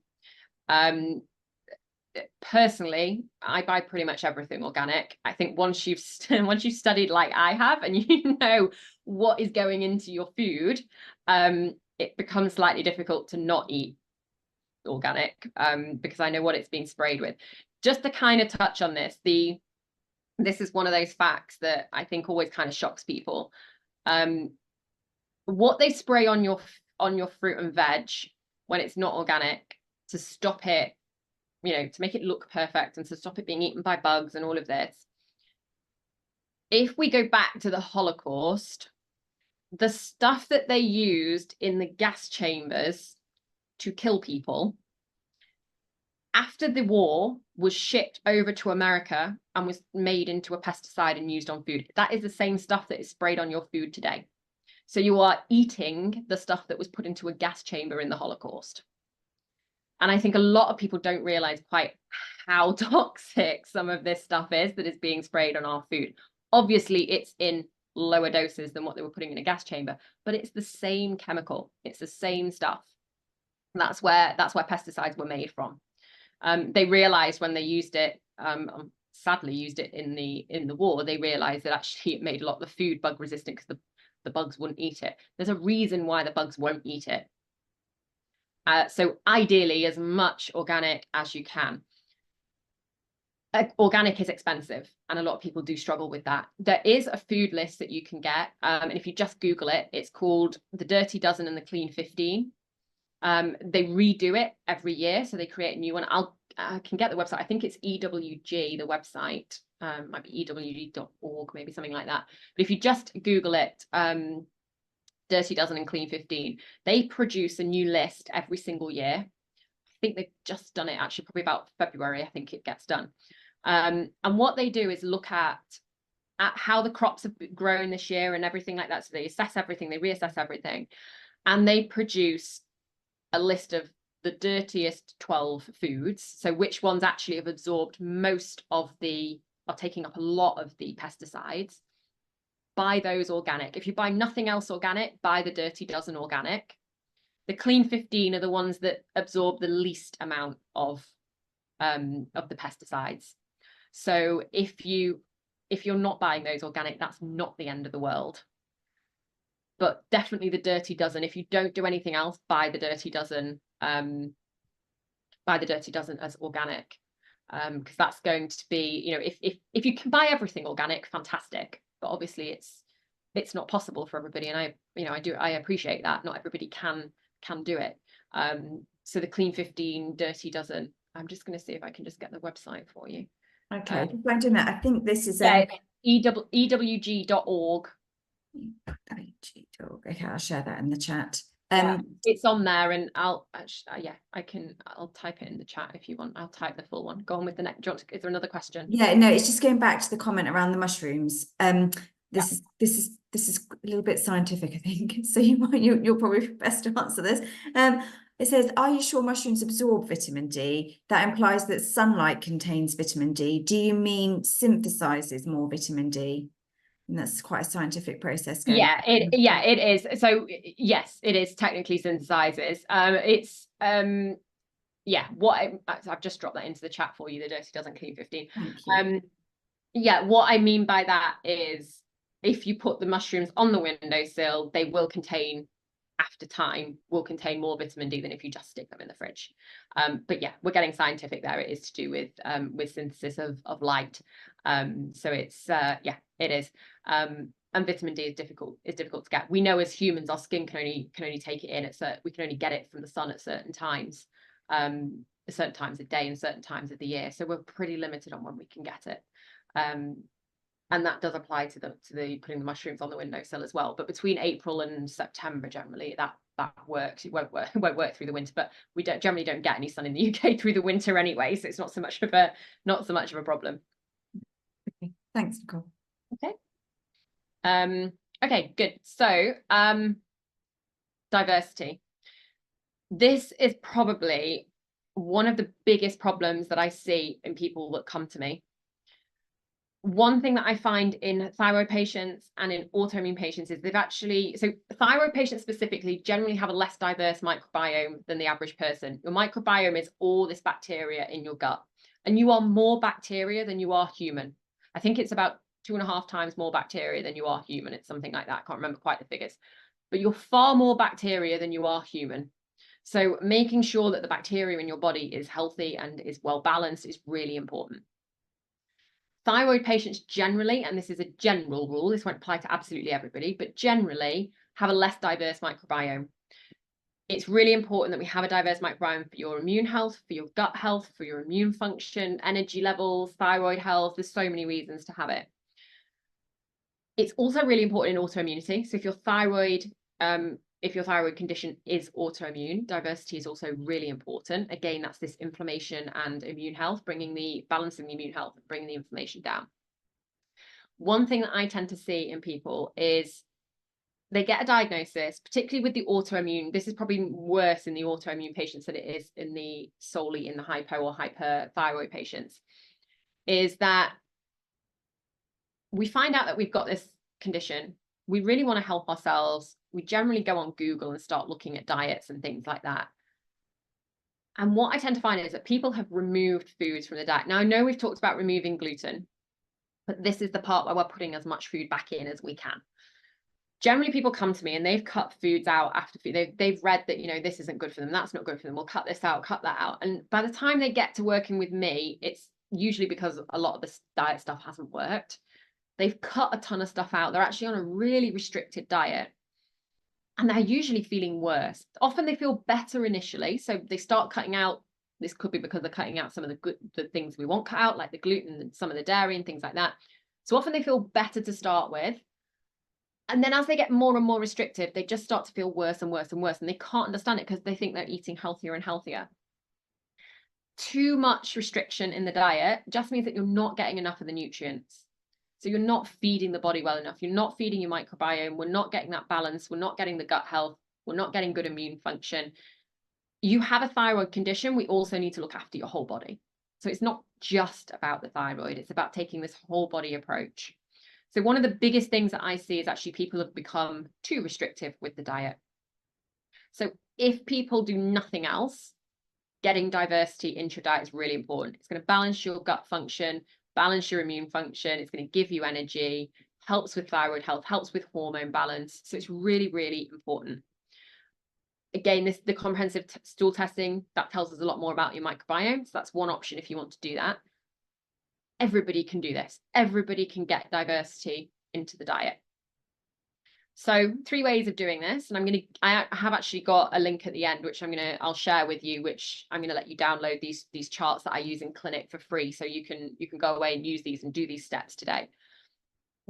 Personally, I buy pretty much everything organic. I think once you've studied like I have, and you know what is going into your food, it becomes slightly difficult to not eat organic, because I know what it's being sprayed with. Just to kind of touch on this, this is one of those facts that I think always kind of shocks people. What they spray on your fruit and veg when it's not organic to stop it, to make it look perfect and to stop it being eaten by bugs and all of this. If we go back to the Holocaust, the stuff that they used in the gas chambers to kill people after the war was shipped over to America and was made into a pesticide and used on food. That is the same stuff that is sprayed on your food today. So you are eating the stuff that was put into a gas chamber in the Holocaust. And I think a lot of people don't realize quite how toxic some of this stuff is that is being sprayed on our food. Obviously, it's in lower doses than what they were putting in a gas chamber, but it's the same chemical. It's the same stuff. That's where pesticides were made from. They realized when they used it, sadly used it in the war, they realized that actually it made a lot of the food bug resistant because the bugs wouldn't eat it. There's a reason why the bugs won't eat it. So ideally, as much organic as you can. Organic is expensive, and a lot of people do struggle with that. There is a food list that you can get, and if you just Google it, it's called the Dirty Dozen and the Clean 15. They redo it every year, so they create a new one. I can get the website. I think it's EWG, the website. Might be ewg.org, maybe something like that. But if you just Google it, Dirty Dozen and Clean 15, they produce a new list every single year. I think they've just done it actually, probably about February, I think it gets done. And what they do is look at how the crops have grown this year and everything like that. So they assess everything, they reassess everything, and they produce a list of the dirtiest 12 foods. So which ones actually have absorbed most of are taking up a lot of the pesticides. Buy those organic. If you buy nothing else organic, buy the Dirty Dozen organic. The Clean 15 are the ones that absorb the least amount of the pesticides. So if you're not buying those organic, that's not the end of the world. But definitely the Dirty Dozen. If you don't do anything else, buy the Dirty Dozen. Buy the Dirty Dozen as organic, because that's going to be, if you can buy everything organic, fantastic. But obviously it's not possible for everybody, and I appreciate that not everybody can do it. So the clean 15, dirty doesn't. I'm just going to see if I can just get the website for you. Okay, just I'm doing that. I think this is ewg.org. Okay, I'll share that in the chat. It's on there, and I'll type it in the chat if you want. I'll type the full one. Go on with the next. Is there another question? Yeah, no, it's just going back to the comment around the mushrooms. This is a little bit scientific, I think. So you're probably best to answer this. It says, are you sure mushrooms absorb vitamin D? That implies that sunlight contains vitamin D. Do you mean synthesizes more vitamin D? And that's quite a scientific process. It is. So yes, it is technically synthesizes. I've just dropped that into the chat for you. The dirty doesn't clean 15. Thank you. What I mean by that is, if you put the mushrooms on the windowsill, they will contain, after time, will contain more vitamin D than if you just stick them in the fridge. But yeah, we're getting scientific there. It is to do with synthesis of light. So it's it is. And vitamin D is difficult to get. We know as humans, our skin can only take it in we can only get it from the sun at certain times of day and certain times of the year. So we're pretty limited on when we can get it. And that does apply to the putting the mushrooms on the windowsill as well. But between April and September, generally that works. It won't work through the winter, but we generally don't get any sun in the UK through the winter anyway, so it's not so much of a problem. Okay, thanks, Nicole. Okay. Okay, good. So diversity. This is probably one of the biggest problems that I see in people that come to me. One thing that I find in thyroid patients and in autoimmune patients is thyroid patients specifically generally have a less diverse microbiome than the average person. Your microbiome is all this bacteria in your gut, and you are more bacteria than you are human. I think it's about 2.5 times more bacteria than you are human. It's something like that. I can't remember quite the figures, but you're far more bacteria than you are human. So making sure that the bacteria in your body is healthy and is well balanced is really important. Thyroid patients generally, and this is a general rule, this won't apply to absolutely everybody, but generally have a less diverse microbiome. It's really important that we have a diverse microbiome for your immune health, for your gut health, for your immune function, energy levels, thyroid health. There's so many reasons to have it. It's also really important in autoimmunity. So if your thyroid condition is autoimmune, diversity is also really important. Again, that's this inflammation and immune health, balancing the immune health, bringing the inflammation down. One thing that I tend to see in people is they get a diagnosis, particularly with the autoimmune. This is probably worse in the autoimmune patients than it is solely in the hypo or hyperthyroid patients, is that we find out that we've got this condition. We really want to help ourselves. We generally go on Google and start looking at diets and things like that. And what I tend to find is that people have removed foods from the diet. Now, I know we've talked about removing gluten, but this is the part where we're putting as much food back in as we can. Generally, people come to me and they've cut foods out after food. They've read that, this isn't good for them. That's not good for them. We'll cut this out, cut that out. And by the time they get to working with me, it's usually because a lot of this diet stuff hasn't worked. They've cut a ton of stuff out. They're actually on a really restricted diet, and they're usually feeling worse. Often they feel better initially. So they start cutting out. This could be because they're cutting out some of the things we want cut out, like the gluten and some of the dairy and things like that. So often they feel better to start with. And then as they get more and more restrictive, they just start to feel worse and worse and worse. And they can't understand it because they think they're eating healthier and healthier. Too much restriction in the diet just means that you're not getting enough of the nutrients. So you're not feeding the body well enough. You're not feeding your microbiome. We're not getting that balance. We're not getting the gut health. We're not getting good immune function. You have a thyroid condition. We also need to look after your whole body. So it's not just about the thyroid. It's about taking this whole body approach. So one of the biggest things that I see is actually people have become too restrictive with the diet. So if people do nothing else, getting diversity into your diet is really important. It's going to balance your gut function, balance your immune function. It's going to give you energy, helps with thyroid health, helps with hormone balance. So it's really, really important. Again, the comprehensive stool testing, that tells us a lot more about your microbiome. So that's one option if you want to do that. Everybody can do this. Everybody can get diversity into the diet. So 3 ways of doing this, and I have actually got a link at the end, which I'll share with you, which I'm gonna let you download these charts that I use in clinic for free, so you can go away and use these and do these steps today.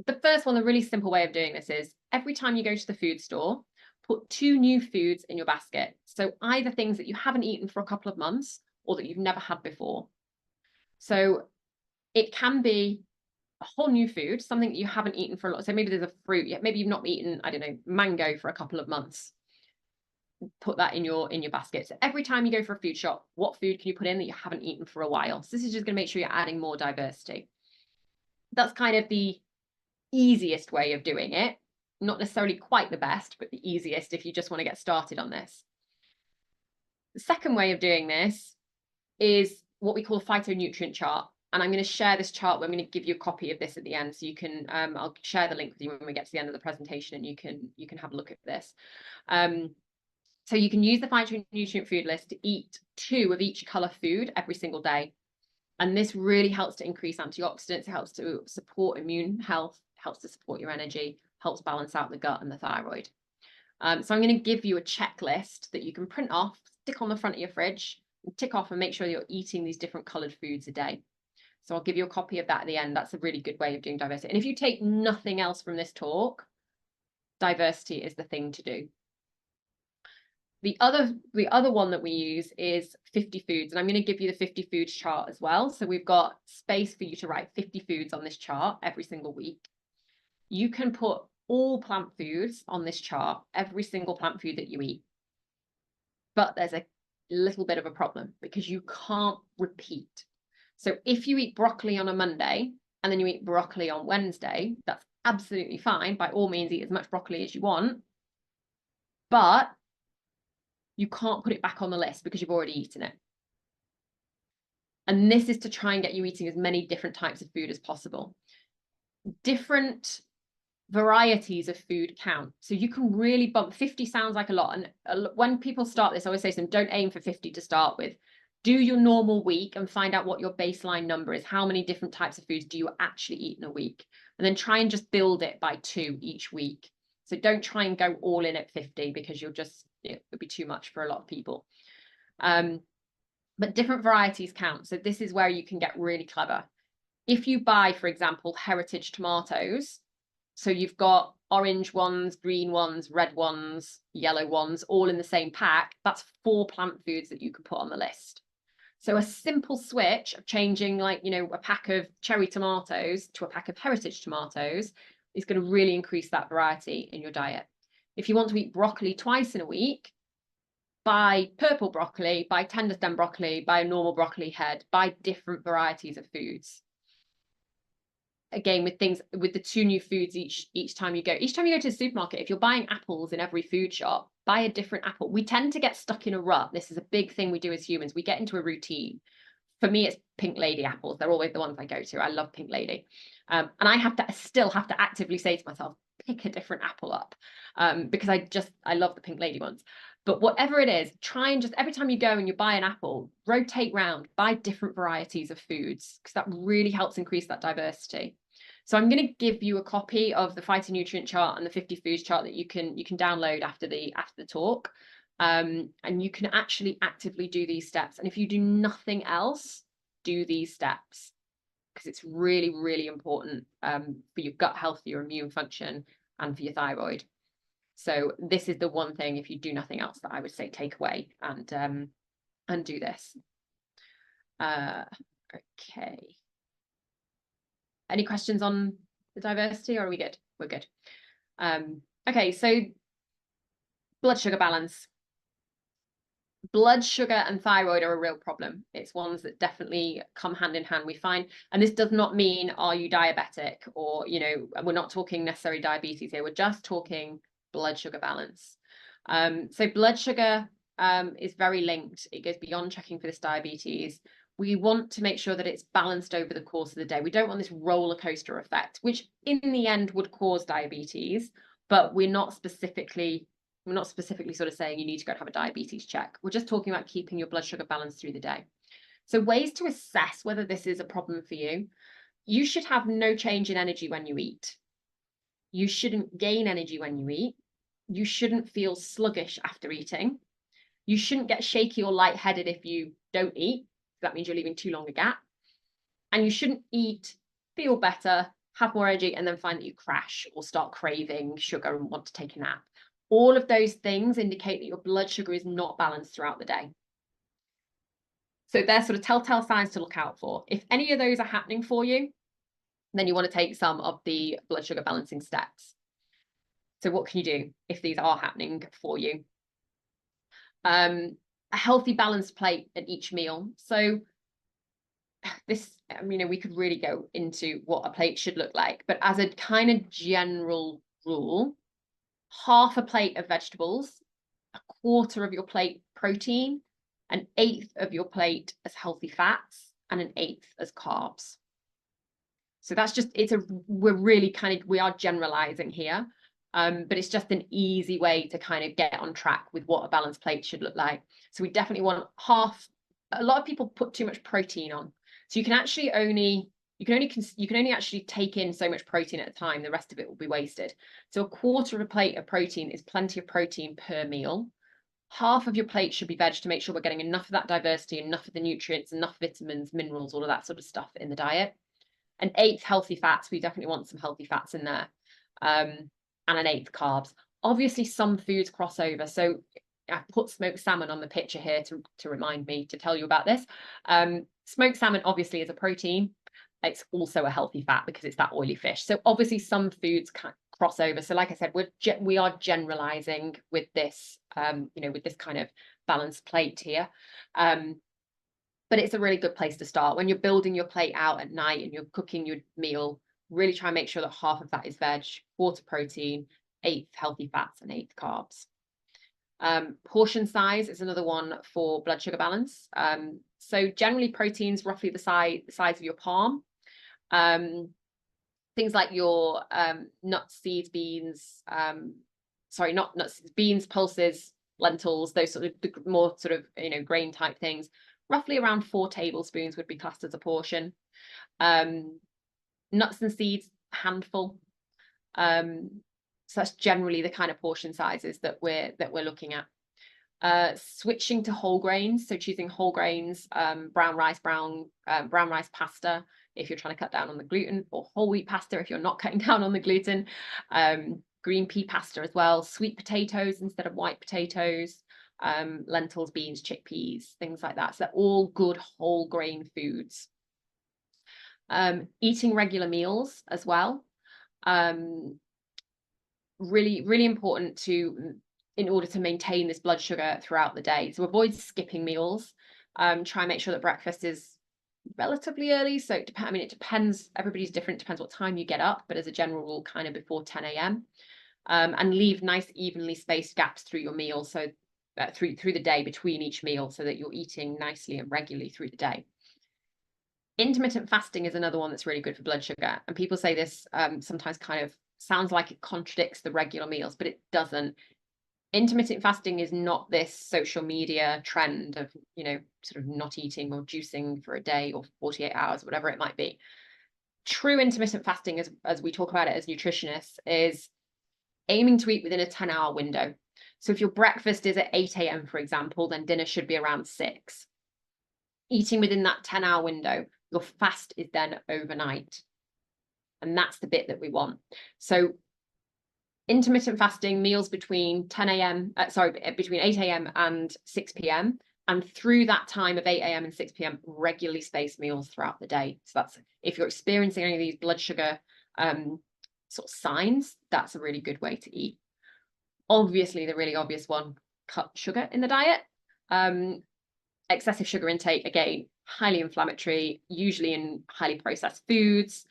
The first one, the really simple way of doing this is every time you go to the food store, put 2 new foods in your basket. So either things that you haven't eaten for a couple of months or that you've never had before. So it can be a whole new food, something that you haven't eaten for a lot. So maybe there's a fruit, maybe you've not eaten, I don't know, mango for a couple of months. Put that in your basket. So every time you go for a food shop, what food can you put in that you haven't eaten for a while? So this is just going to make sure you're adding more diversity. That's kind of the easiest way of doing it. Not necessarily quite the best, but the easiest if you just want to get started on this. The second way of doing this is what we call a phytonutrient chart. And I'm going to share this chart. I'm going to give you a copy of this at the end, so you can. I'll share the link with you when we get to the end of the presentation, and you can have a look at this. So you can use the phytonutrient food list to eat 2 of each color food every single day, and this really helps to increase antioxidants. It helps to support immune health, helps to support your energy, helps balance out the gut and the thyroid. So I'm going to give you a checklist that you can print off, stick on the front of your fridge, and tick off and make sure you're eating these different colored foods a day. So I'll give you a copy of that at the end. That's a really good way of doing diversity. And if you take nothing else from this talk, diversity is the thing to do. The other one that we use is 50 foods. And I'm going to give you the 50 foods chart as well. So we've got space for you to write 50 foods on this chart every single week. You can put all plant foods on this chart, every single plant food that you eat. But there's a little bit of a problem because you can't repeat. So if you eat broccoli on a Monday and then you eat broccoli on Wednesday, that's absolutely fine. By all means, eat as much broccoli as you want, but you can't put it back on the list because you've already eaten it. And this is to try and get you eating as many different types of food as possible. Different varieties of food count. So you can really bump. 50 sounds like a lot. And when people start this, I always say to them, don't aim for 50 to start with. Do your normal week and find out what your baseline number is. How many different types of foods do you actually eat in a week? And then try and just build it by 2 each week. So don't try and go all in at 50 because it would be too much for a lot of people. But different varieties count. So this is where you can get really clever. If you buy, for example, heritage tomatoes, so you've got orange ones, green ones, red ones, yellow ones, all in the same pack, that's 4 plant foods that you can put on the list. So a simple switch of changing, like, a pack of cherry tomatoes to a pack of heritage tomatoes is going to really increase that variety in your diet. If you want to eat broccoli twice in a week, buy purple broccoli, buy tender stem broccoli, buy a normal broccoli head, buy different varieties of foods. Again, with the 2 new foods each time you go. Each time you go to the supermarket, if you're buying apples in every food shop, buy a different apple. We tend to get stuck in a rut. This is a big thing we do as humans. We get into a routine. For me, it's Pink Lady apples. They're always the ones I go to. I love Pink Lady. And I still have to actively say to myself, pick a different apple up, because I love the Pink Lady ones. But whatever it is, try and just every time you go and you buy an apple, rotate round, buy different varieties of foods, because that really helps increase that diversity. So I'm going to give you a copy of the phytonutrient chart and the 50 foods chart that you can download after the talk. And you can actually actively do these steps. And if you do nothing else, do these steps, because it's really, really important for your gut health, your immune function, and for your thyroid. So this is the one thing, if you do nothing else, that I would say take away and do this. Okay. Any questions on the diversity, or are we good? We're good. Okay, so blood sugar balance. Blood sugar and thyroid are a real problem. It's ones that definitely come hand in hand, we find. And this does not mean, are you diabetic, or, we're not talking necessarily diabetes here. We're just talking blood sugar balance. So blood sugar is very linked. It goes beyond checking for this diabetes. We want to make sure that it's balanced over the course of the day. We don't want this roller coaster effect, which in the end would cause diabetes, but we're not specifically sort of saying you need to go and have a diabetes check. We're just talking about keeping your blood sugar balanced through the day. So ways to assess whether this is a problem for you. You should have no change in energy when you eat. You shouldn't gain energy when you eat. You shouldn't feel sluggish after eating. You shouldn't get shaky or lightheaded if you don't eat. That means you're leaving too long a gap. And you shouldn't eat, feel better, have more energy, and then find that you crash or start craving sugar and want to take a nap. All of those things indicate that your blood sugar is not balanced throughout the day. So they're sort of telltale signs to look out for. If any of those are happening for you, then you want to take some of the blood sugar balancing steps. So what can you do if these are happening for you? A healthy balanced plate at each meal. So this, we could really go into what a plate should look like, but as a kind of general rule, half a plate of vegetables, a quarter of your plate protein, an eighth of your plate as healthy fats, and an eighth as carbs. So that's just, we are generalizing here, but it's just an easy way to kind of get on track with what a balanced plate should look like. So we definitely want half. A lot of people put too much protein on. So you can only actually take in so much protein at a time. The rest of it will be wasted. So a quarter of a plate of protein is plenty of protein per meal. Half of your plate should be veg to make sure we're getting enough of that diversity, enough of the nutrients, enough vitamins, minerals, all of that sort of stuff in the diet. An eighth healthy fats. We definitely want some healthy fats in there. And an eighth carbs. Obviously, some foods cross over. So I put smoked salmon on the picture here to remind me to tell you about this. Smoked salmon obviously is a protein. It's also a healthy fat because it's that oily fish. So obviously some foods can cross over. So like I said, we are generalizing with this, with this kind of balanced plate here. But it's a really good place to start. When you're building your plate out at night and you're cooking your meal, really try and make sure that half of that is veg, quarter protein, eighth healthy fats, and eighth carbs. Portion size is another one for blood sugar balance. So generally proteins roughly the size of your palm. Things like your nuts, seeds, beans, not nuts, beans, pulses, lentils, those sort of more sort of grain type things. Roughly around 4 tablespoons would be classed as a portion. Nuts and seeds, handful. So that's generally the kind of portion sizes that we're looking at. Switching to whole grains, so choosing whole grains, brown rice pasta if you're trying to cut down on the gluten, or whole wheat pasta if you're not cutting down on the gluten. Green pea pasta as well, sweet potatoes instead of white potatoes, lentils, beans, chickpeas, things like that. So they're all good whole grain foods. Eating regular meals as well. Really, really important in order to maintain this blood sugar throughout the day. So avoid skipping meals. Try and make sure that breakfast is relatively early. So it depends, everybody's different, depends what time you get up, but as a general rule, kind of before 10 a.m. And leave nice evenly spaced gaps through your meal, so through the day between each meal, so that you're eating nicely and regularly through the day. Intermittent fasting is another one that's really good for blood sugar, and people say this sometimes kind of sounds like it contradicts the regular meals, but it doesn't. Intermittent fasting is not this social media trend of sort of not eating or juicing for a day or 48 hours, whatever it might be. True intermittent fasting, as we talk about it as nutritionists, is aiming to eat within a 10-hour window. So if your breakfast is at 8 a.m., for example, then dinner should be around 6. Eating within that 10-hour window, your fast is then overnight. And that's the bit that we want. So intermittent fasting, meals between 8 a.m. and 6 p.m. And through that time of 8 a.m. and 6 p.m., regularly spaced meals throughout the day. So that's, if you're experiencing any of these blood sugar sort of signs, that's a really good way to eat. Obviously, the really obvious one, cut sugar in the diet. Excessive sugar intake, again, highly inflammatory, usually in highly processed foods.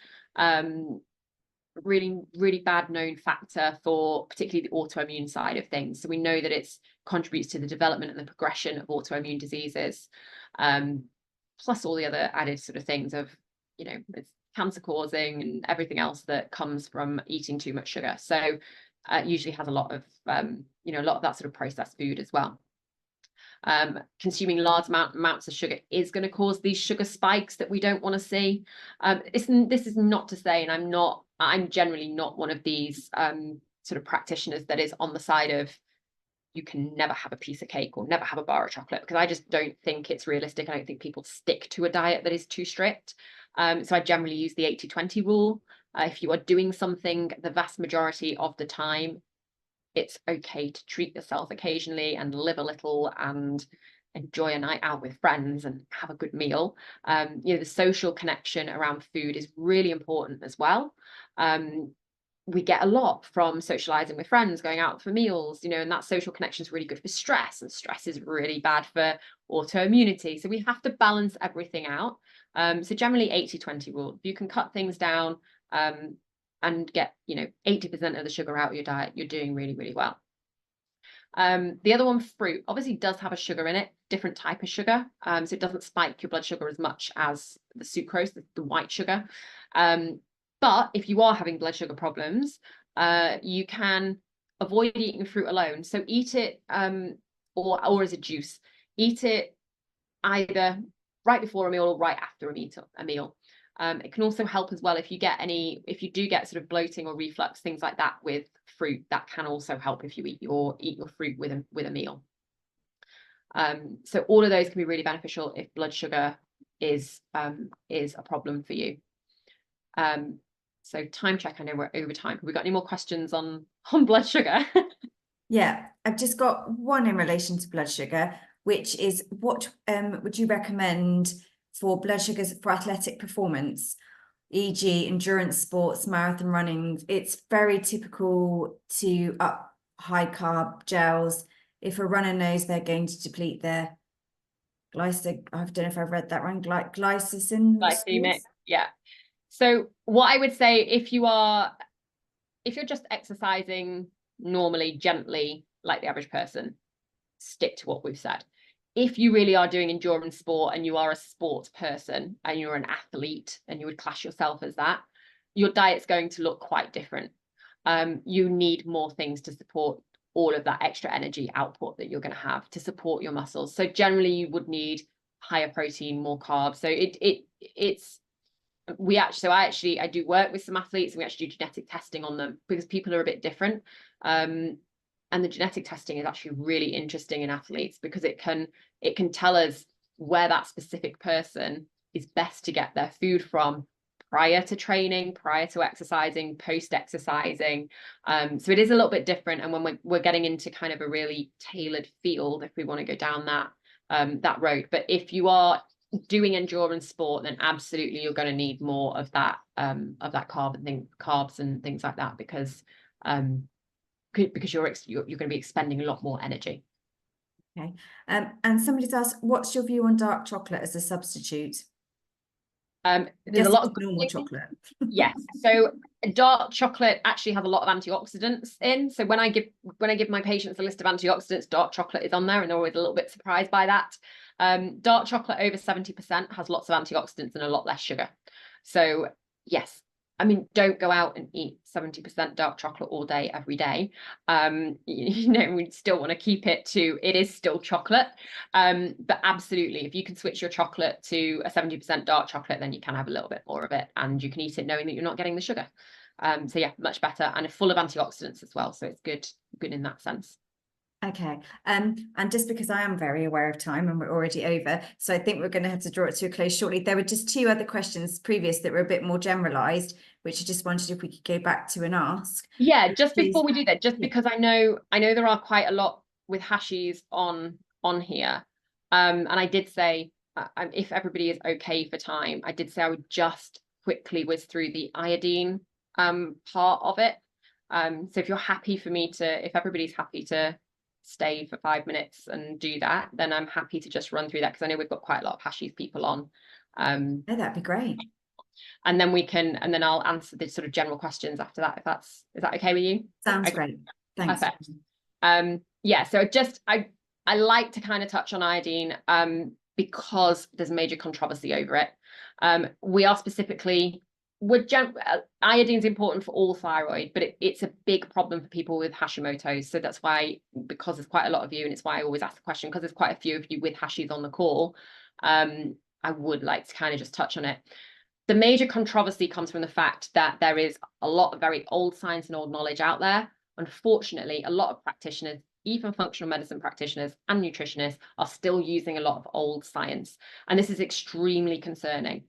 Really, really bad known factor for particularly the autoimmune side of things. So we know that it contributes to the development and the progression of autoimmune diseases, plus all the other added sort of things of, it's cancer causing and everything else that comes from eating too much sugar. So usually has a lot of that sort of processed food as well. Consuming large amounts of sugar is going to cause these sugar spikes that we don't want to see. This is not to say, and I'm generally not one of these sort of practitioners that is on the side of you can never have a piece of cake or never have a bar of chocolate, because I just don't think it's realistic. I don't think people stick to a diet that is too strict. So I generally use the 80-20 rule. If you are doing something the vast majority of the time, it's okay to treat yourself occasionally and live a little and enjoy a night out with friends and have a good meal. The social connection around food is really important as well. We get a lot from socializing with friends, going out for meals, and that social connection is really good for stress, and stress is really bad for autoimmunity. So we have to balance everything out. So generally 80-20 rule. If you can cut things down and get 80% of the sugar out of your diet, you're doing really, really well. The other one, fruit, obviously does have a sugar in it, different type of sugar. So it doesn't spike your blood sugar as much as the sucrose, the white sugar. But if you are having blood sugar problems, you can avoid eating fruit alone. So eat it or as a juice. Eat it either right before a meal or right after a meal. It can also help as well if you do get sort of bloating or reflux, things like that with fruit. That can also help if you eat your fruit with a meal. So all of those can be really beneficial if blood sugar is a problem for you. So time check, I know we're over time. Have we got any more questions on blood sugar? Yeah, I've just got one in relation to blood sugar, which is what would you recommend for blood sugars for athletic performance, e.g. endurance sports, marathon running? It's very typical to up high carb gels. If a runner knows they're going to deplete their I don't know if I've read that wrong, glycemic, yeah. So what I would say, if you're just exercising normally, gently, like the average person, stick to what we've said. If you really are doing endurance sport and you are a sports person and you're an athlete and you would class yourself as that, your diet's going to look quite different. You need more things to support all of that extra energy output that you're going to have to support your muscles. So generally you would need higher protein, more carbs. So I do work with some athletes, and we actually do genetic testing on them because people are a bit different. And the genetic testing is actually really interesting in athletes because it can tell us where that specific person is best to get their food from prior to training, prior to exercising, post-exercising. So it is a little bit different. And when we're getting into kind of a really tailored field, if we want to go down that road. But if you are doing endurance sport, then absolutely you're going to need more of that carbs and things like that, because you're going to be expending a lot more energy. Okay. And somebody's asked, what's your view on dark chocolate as a substitute? There's a lot of normal chocolate. Yes. So dark chocolate actually has a lot of antioxidants in. So when I give my patients a list of antioxidants, dark chocolate is on there, and they're always a little bit surprised by that. Dark chocolate over 70% has lots of antioxidants and a lot less sugar. So yes, I mean, don't go out and eat 70% dark chocolate all day, every day. We still want to keep it is still chocolate. But absolutely, if you can switch your chocolate to a 70% dark chocolate, then you can have a little bit more of it, and you can eat it knowing that you're not getting the sugar. So yeah, much better, and full of antioxidants as well. So it's good in that sense. Okay. And just because I am very aware of time and we're already over, so I think we're going to have to draw it to a close shortly. There were just two other questions previous that were a bit more generalized, which I just wondered if we could go back to and ask. Yeah, just before we do that, because I know there are quite a lot with hashies on here. And I did say, if everybody is okay for time, I did say I would just quickly whiz through the iodine part of it. So if you're happy for me to, if everybody's happy to stay for 5 minutes and do that, then I'm happy to just run through that, because I know we've got quite a lot of hashies people on. Yeah, that'd be great. And then I'll answer the sort of general questions after that, is that okay with you? Sounds great. Thanks. Perfect. Yeah, so I like to kind of touch on iodine because there's major controversy over it. We are specifically iodine is important for all thyroid, but it's a big problem for people with Hashimoto's. So that's why, because there's quite a lot of you, and it's why I always ask the question, because there's quite a few of you with Hashis on the call, I would like to kind of just touch on it. The major controversy comes from the fact that there is a lot of very old science and old knowledge out there. Unfortunately, a lot of practitioners, even functional medicine practitioners and nutritionists, are still using a lot of old science. And this is extremely concerning.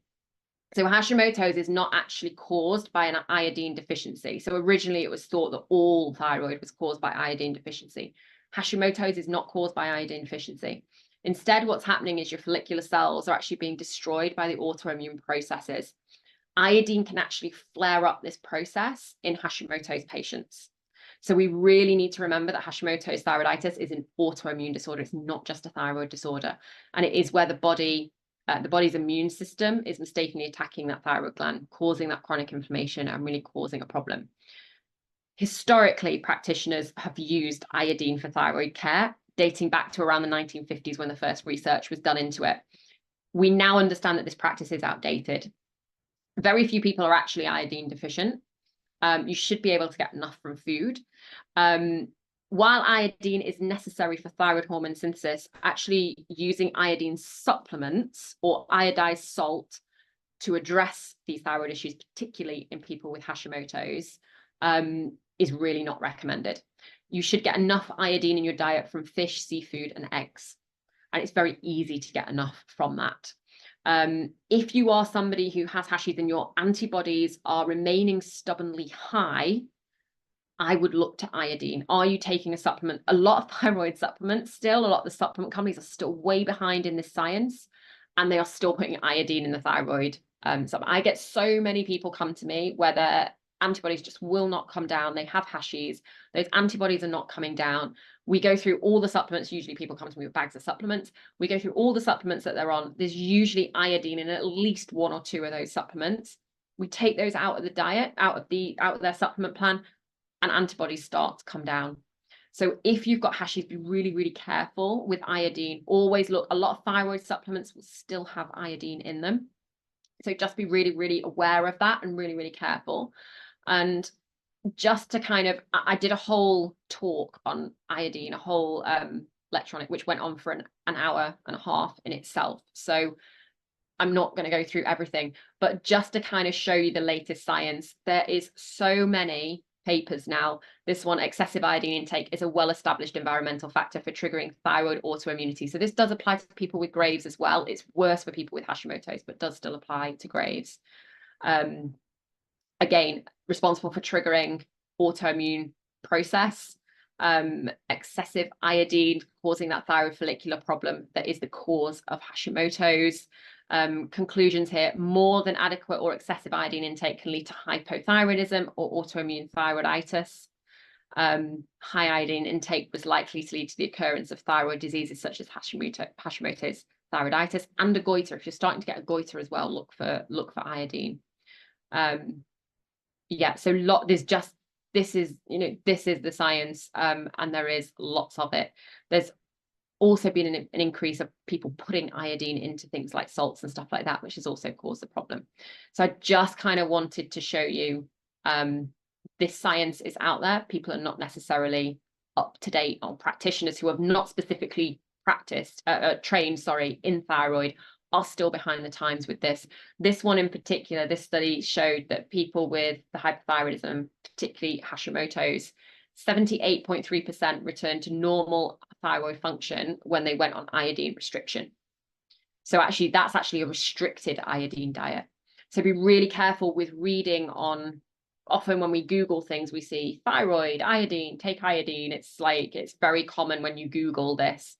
So Hashimoto's is not actually caused by an iodine deficiency. So originally it was thought that all thyroid was caused by iodine deficiency. Hashimoto's is not caused by iodine deficiency. Instead, what's happening is your follicular cells are actually being destroyed by the autoimmune processes. Iodine can actually flare up this process in Hashimoto's patients. So we really need to remember that Hashimoto's thyroiditis is an autoimmune disorder. It's not just a thyroid disorder. And it is where the body's immune system is mistakenly attacking that thyroid gland, causing that chronic inflammation and really causing a problem. Historically, practitioners have used iodine for thyroid care, dating back to around the 1950s when the first research was done into it. We now understand that this practice is outdated. Very few people are actually iodine deficient. You should be able to get enough from food. While iodine is necessary for thyroid hormone synthesis, actually using iodine supplements or iodized salt to address these thyroid issues, particularly in people with Hashimoto's, is really not recommended. You should get enough iodine in your diet from fish, seafood, and eggs. And it's very easy to get enough from that. If you are somebody who has Hashis and your antibodies are remaining stubbornly high, I would look to iodine. Are you taking a supplement? A lot of thyroid supplements still, a lot of the supplement companies are still way behind in this science, and they are still putting iodine in the thyroid. So I get so many people come to me where their antibodies just will not come down. They have Hashis. Those antibodies are not coming down. We go through all the supplements. Usually people come to me with bags of supplements. We go through all the supplements that they're on. There's usually iodine in at least one or two of those supplements. We take those out of the diet, out of their supplement plan, and antibodies start to come down. So if you've got Hashis, be really, really careful with iodine. Always look, a lot of thyroid supplements will still have iodine in them. So just be really, really aware of that and really, really careful. And just to kind of, I did a whole talk on iodine, a whole lecture on it, which went on for an hour and a half in itself. So I'm not going to go through everything, but just to kind of show you the latest science, there is so many papers now. This one, excessive iodine intake is a well-established environmental factor for triggering thyroid autoimmunity. So this does apply to people with Graves as well. It's worse for people with Hashimoto's, but does still apply to Graves. Again, responsible for triggering autoimmune process. Excessive iodine causing that thyroid follicular problem that is the cause of Hashimoto's. Conclusions here: more than adequate or excessive iodine intake can lead to hypothyroidism or autoimmune thyroiditis. High iodine intake was likely to lead to the occurrence of thyroid diseases such as Hashimoto's thyroiditis and a goiter. If you're starting to get a goiter as well, look for iodine. Yeah, so this is the science, and there is lots of it. There's also been an increase of people putting iodine into things like salts and stuff like that, which has also caused the problem. So I just kind of wanted to show you this science is out there. People are not necessarily up to date on practitioners who have not specifically trained in thyroid are still behind the times with this. This one in particular, this study showed that people with the hypothyroidism, particularly Hashimoto's, 78.3% returned to normal thyroid function when they went on iodine restriction. So actually, that's actually a restricted iodine diet. So be really careful with reading on, often when we Google things, we see thyroid, iodine, take iodine. It's very common when you Google this.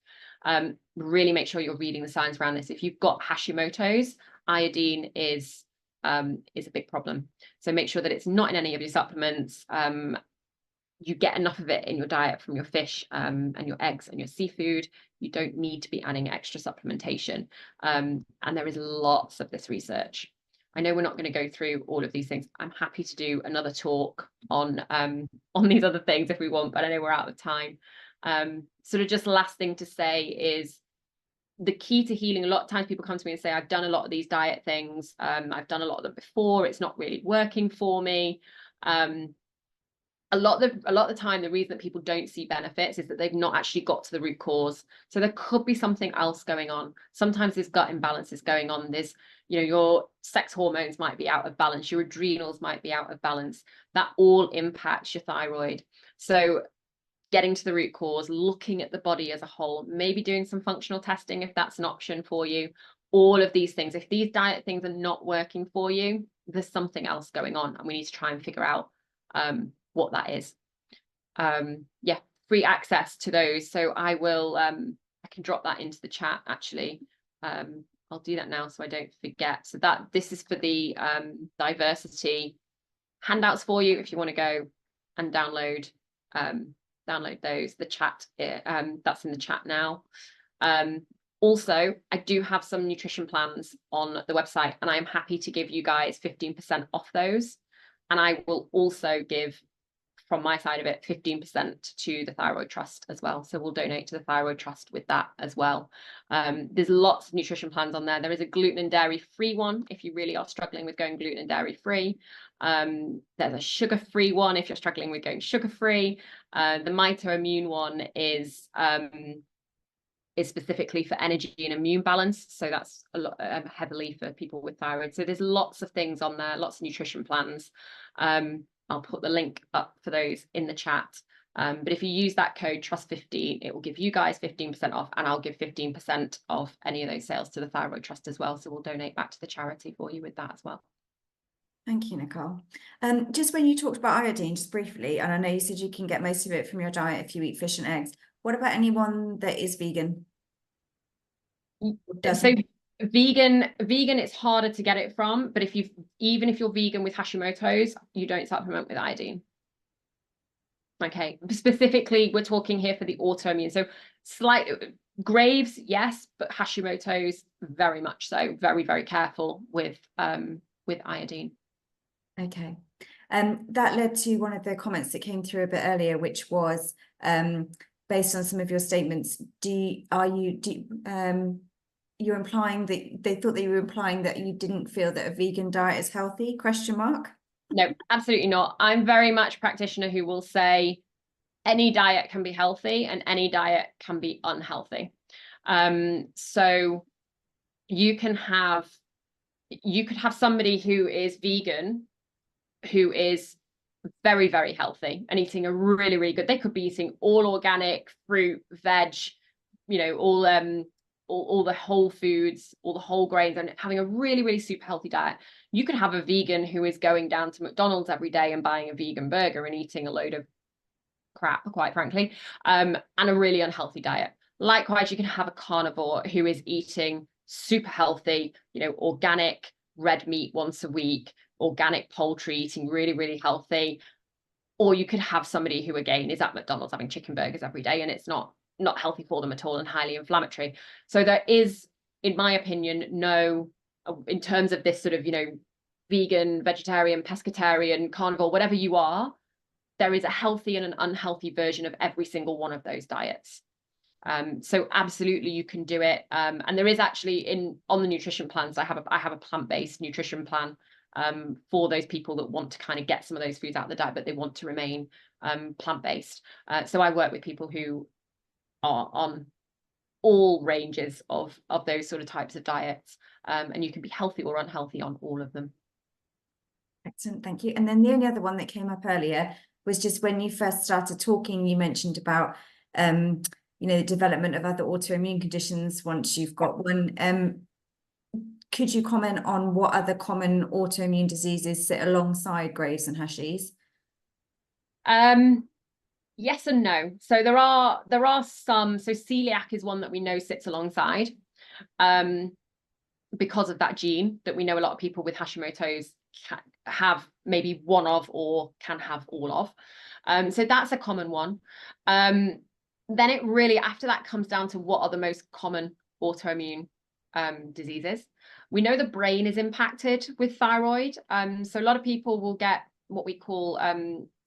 Really make sure you're reading the science around this. If you've got Hashimoto's, iodine is a big problem. So make sure that it's not in any of your supplements. You get enough of it in your diet from your fish and your eggs and your seafood. You don't need to be adding extra supplementation. And there is lots of this research. I know we're not going to go through all of these things. I'm happy to do another talk on these other things if we want, but I know we're out of time. Sort of just last thing to say is the key to healing, a lot of times people come to me and say, I've done a lot of these diet things. I've done a lot of them before. It's not really working for me. A lot of the time, the reason that people don't see benefits is that they've not actually got to the root cause. So there could be something else going on. Sometimes there's gut imbalances going on. There's, your sex hormones might be out of balance. Your adrenals might be out of balance. That all impacts your thyroid. So getting to the root cause, looking at the body as a whole, maybe doing some functional testing if that's an option for you. All of these things, if these diet things are not working for you, there's something else going on, and we need to try and figure out what that is. Yeah, free access to those. So I will, I can drop that into the chat actually. I'll do that now so I don't forget. So this is for the diversity handouts for you if you want to go and download those. The chat, that's in the chat now. Also, I do have some nutrition plans on the website, and I am happy to give you guys 15% off those. And I will also give, from my side of it, 15% to the Thyroid Trust as well. So we'll donate to the Thyroid Trust with that as well. There's lots of nutrition plans on there. There is a gluten and dairy free one if you really are struggling with going gluten and dairy free. There's a sugar free one if you're struggling with going sugar free. The Autoimmune one is specifically for energy and immune balance. So that's a lot heavily for people with thyroid. So there's lots of things on there, lots of nutrition plans. I'll put the link up for those in the chat. But if you use that code TRUST15, it will give you guys 15% off, and I'll give 15% of any of those sales to the Thyroid Trust as well. So we'll donate back to the charity for you with that as well. Thank you, Nicole. Just when you talked about iodine, just briefly, and I know you said you can get most of it from your diet if you eat fish and eggs. What about anyone that is vegan? So vegan, it's harder to get it from, but even if you're vegan with Hashimoto's, you don't supplement with iodine. Okay, specifically, we're talking here for the autoimmune. So Graves, yes, but Hashimoto's very much so. Very, very careful with iodine. Okay. That led to one of the comments that came through a bit earlier, which was based on some of your statements. You're implying that they thought that you were implying that you didn't feel that a vegan diet is healthy? ? No, absolutely not. I'm very much a practitioner who will say any diet can be healthy and any diet can be unhealthy. So you could have somebody who is vegan, who is very, very healthy and eating a really, really good, they could be eating all organic fruit, veg, all the whole foods, all the whole grains, and having a really, really super healthy diet. You could have a vegan who is going down to McDonald's every day and buying a vegan burger and eating a load of crap, quite frankly, and a really unhealthy diet. Likewise, you can have a carnivore who is eating super healthy, organic red meat once a week, organic poultry, eating really, really healthy. Or you could have somebody who, again, is at McDonald's having chicken burgers every day, and it's not healthy for them at all and highly inflammatory. So there is, in my opinion, no, in terms of this sort of, vegan, vegetarian, pescatarian, carnivore, whatever you are, there is a healthy and an unhealthy version of every single one of those diets. So absolutely you can do it. And there is actually on the nutrition plans, I have a plant-based nutrition plan for those people that want to kind of get some of those foods out of the diet, but they want to remain plant-based. So I work with people who are on all ranges of those sort of types of diets, and you can be healthy or unhealthy on all of them. Excellent, thank you. And then the only other one that came up earlier was just when you first started talking, you mentioned about the development of other autoimmune conditions once you've got one. Could you comment on what other common autoimmune diseases sit alongside Graves and Hashis? Yes and no. So there are some. So celiac is one that we know sits alongside, because of that gene that we know a lot of people with Hashimoto's have maybe one of or can have all of. So that's a common one. Then it really, after that, comes down to what are the most common autoimmune diseases. We know the brain is impacted with thyroid. So a lot of people will get what we call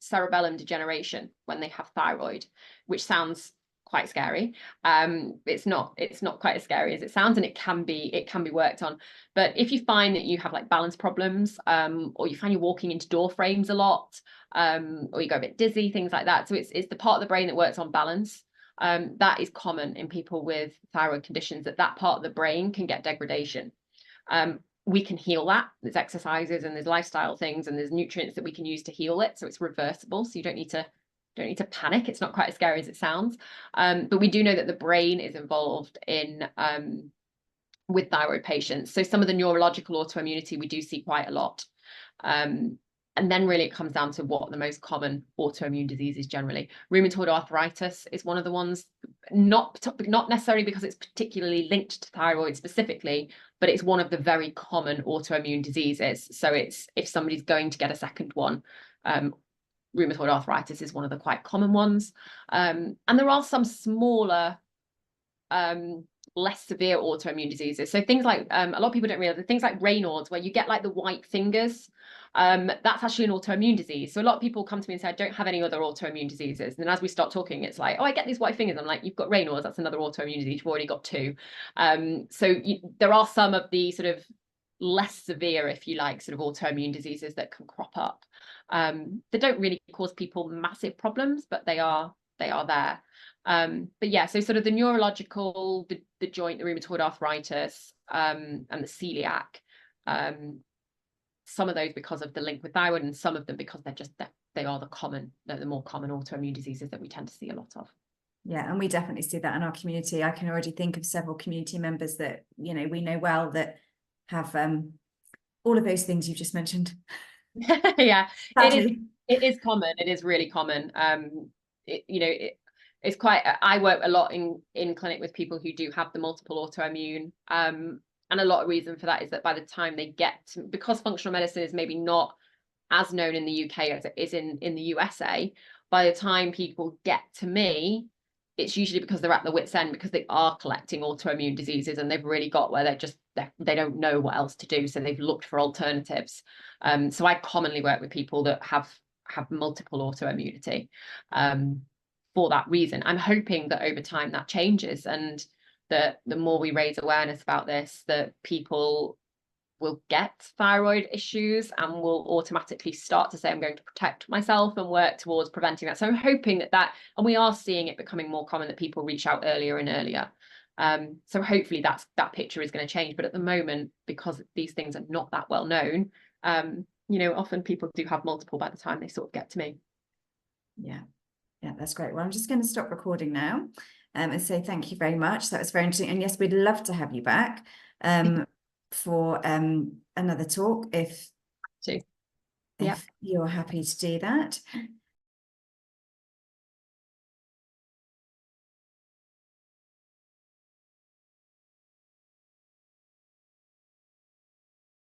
cerebellum degeneration when they have thyroid, which sounds quite scary. It's not quite as scary as it sounds, and it can be worked on. But if you find that you have like balance problems, or you find you're walking into door frames a lot, or you go a bit dizzy, things like that. So it's the part of the brain that works on balance. That is common in people with thyroid conditions, that part of the brain can get degradation. We can heal that. There's exercises and there's lifestyle things and there's nutrients that we can use to heal it. So it's reversible. So you don't need to panic. It's not quite as scary as it sounds. But we do know that the brain is involved in with thyroid patients. So some of the neurological autoimmunity we do see quite a lot. And then really it comes down to what the most common autoimmune disease is generally. Rheumatoid arthritis is one of the ones, not necessarily because it's particularly linked to thyroid specifically, but it's one of the very common autoimmune diseases. So it's, if somebody's going to get a second one, rheumatoid arthritis is one of the quite common ones. And there are some smaller, less severe autoimmune diseases. So things like, a lot of people don't realize, things like Raynaud's, where you get like the white fingers, that's actually an autoimmune disease. So a lot of people come to me and say, I don't have any other autoimmune diseases. And then as we start talking, it's like, oh, I get these white fingers. I'm like, you've got Raynaud's, that's another autoimmune disease. You've already got two. So there are some of the sort of less severe, if you like, sort of autoimmune diseases that can crop up. They don't really cause people massive problems, but they are there. But yeah, so sort of the neurological, the joint, the rheumatoid arthritis, and the celiac, some of those because of the link with thyroid, and some of them because they are the more common autoimmune diseases that we tend to see a lot of. Yeah, and we definitely see that in our community. I can already think of several community members that, you know, we know well that have all of those things you've just mentioned. Yeah, it is common. It is really common. It's quite, I work a lot in clinic with people who do have the multiple autoimmune, and a lot of reason for that is that by the time they get to, because functional medicine is maybe not as known in the UK as it is in the USA, by the time people get to me, it's usually because they're at the wit's end, because they are collecting autoimmune diseases and they've really got where they don't know what else to do, so they've looked for alternatives. So I commonly work with people that have multiple autoimmunity. For that reason, I'm hoping that over time that changes, and that the more we raise awareness about this, that people will get thyroid issues and will automatically start to say, I'm going to protect myself and work towards preventing that. So I'm hoping that, and we are seeing it becoming more common, that people reach out earlier and earlier. So hopefully that picture is going to change. But at the moment, because these things are not that well known, often people do have multiple by the time they sort of get to me. Yeah, that's great. Well, I'm just going to stop recording now and say thank you very much. That was very interesting. And yes, we'd love to have you back for another talk if you're happy to do that.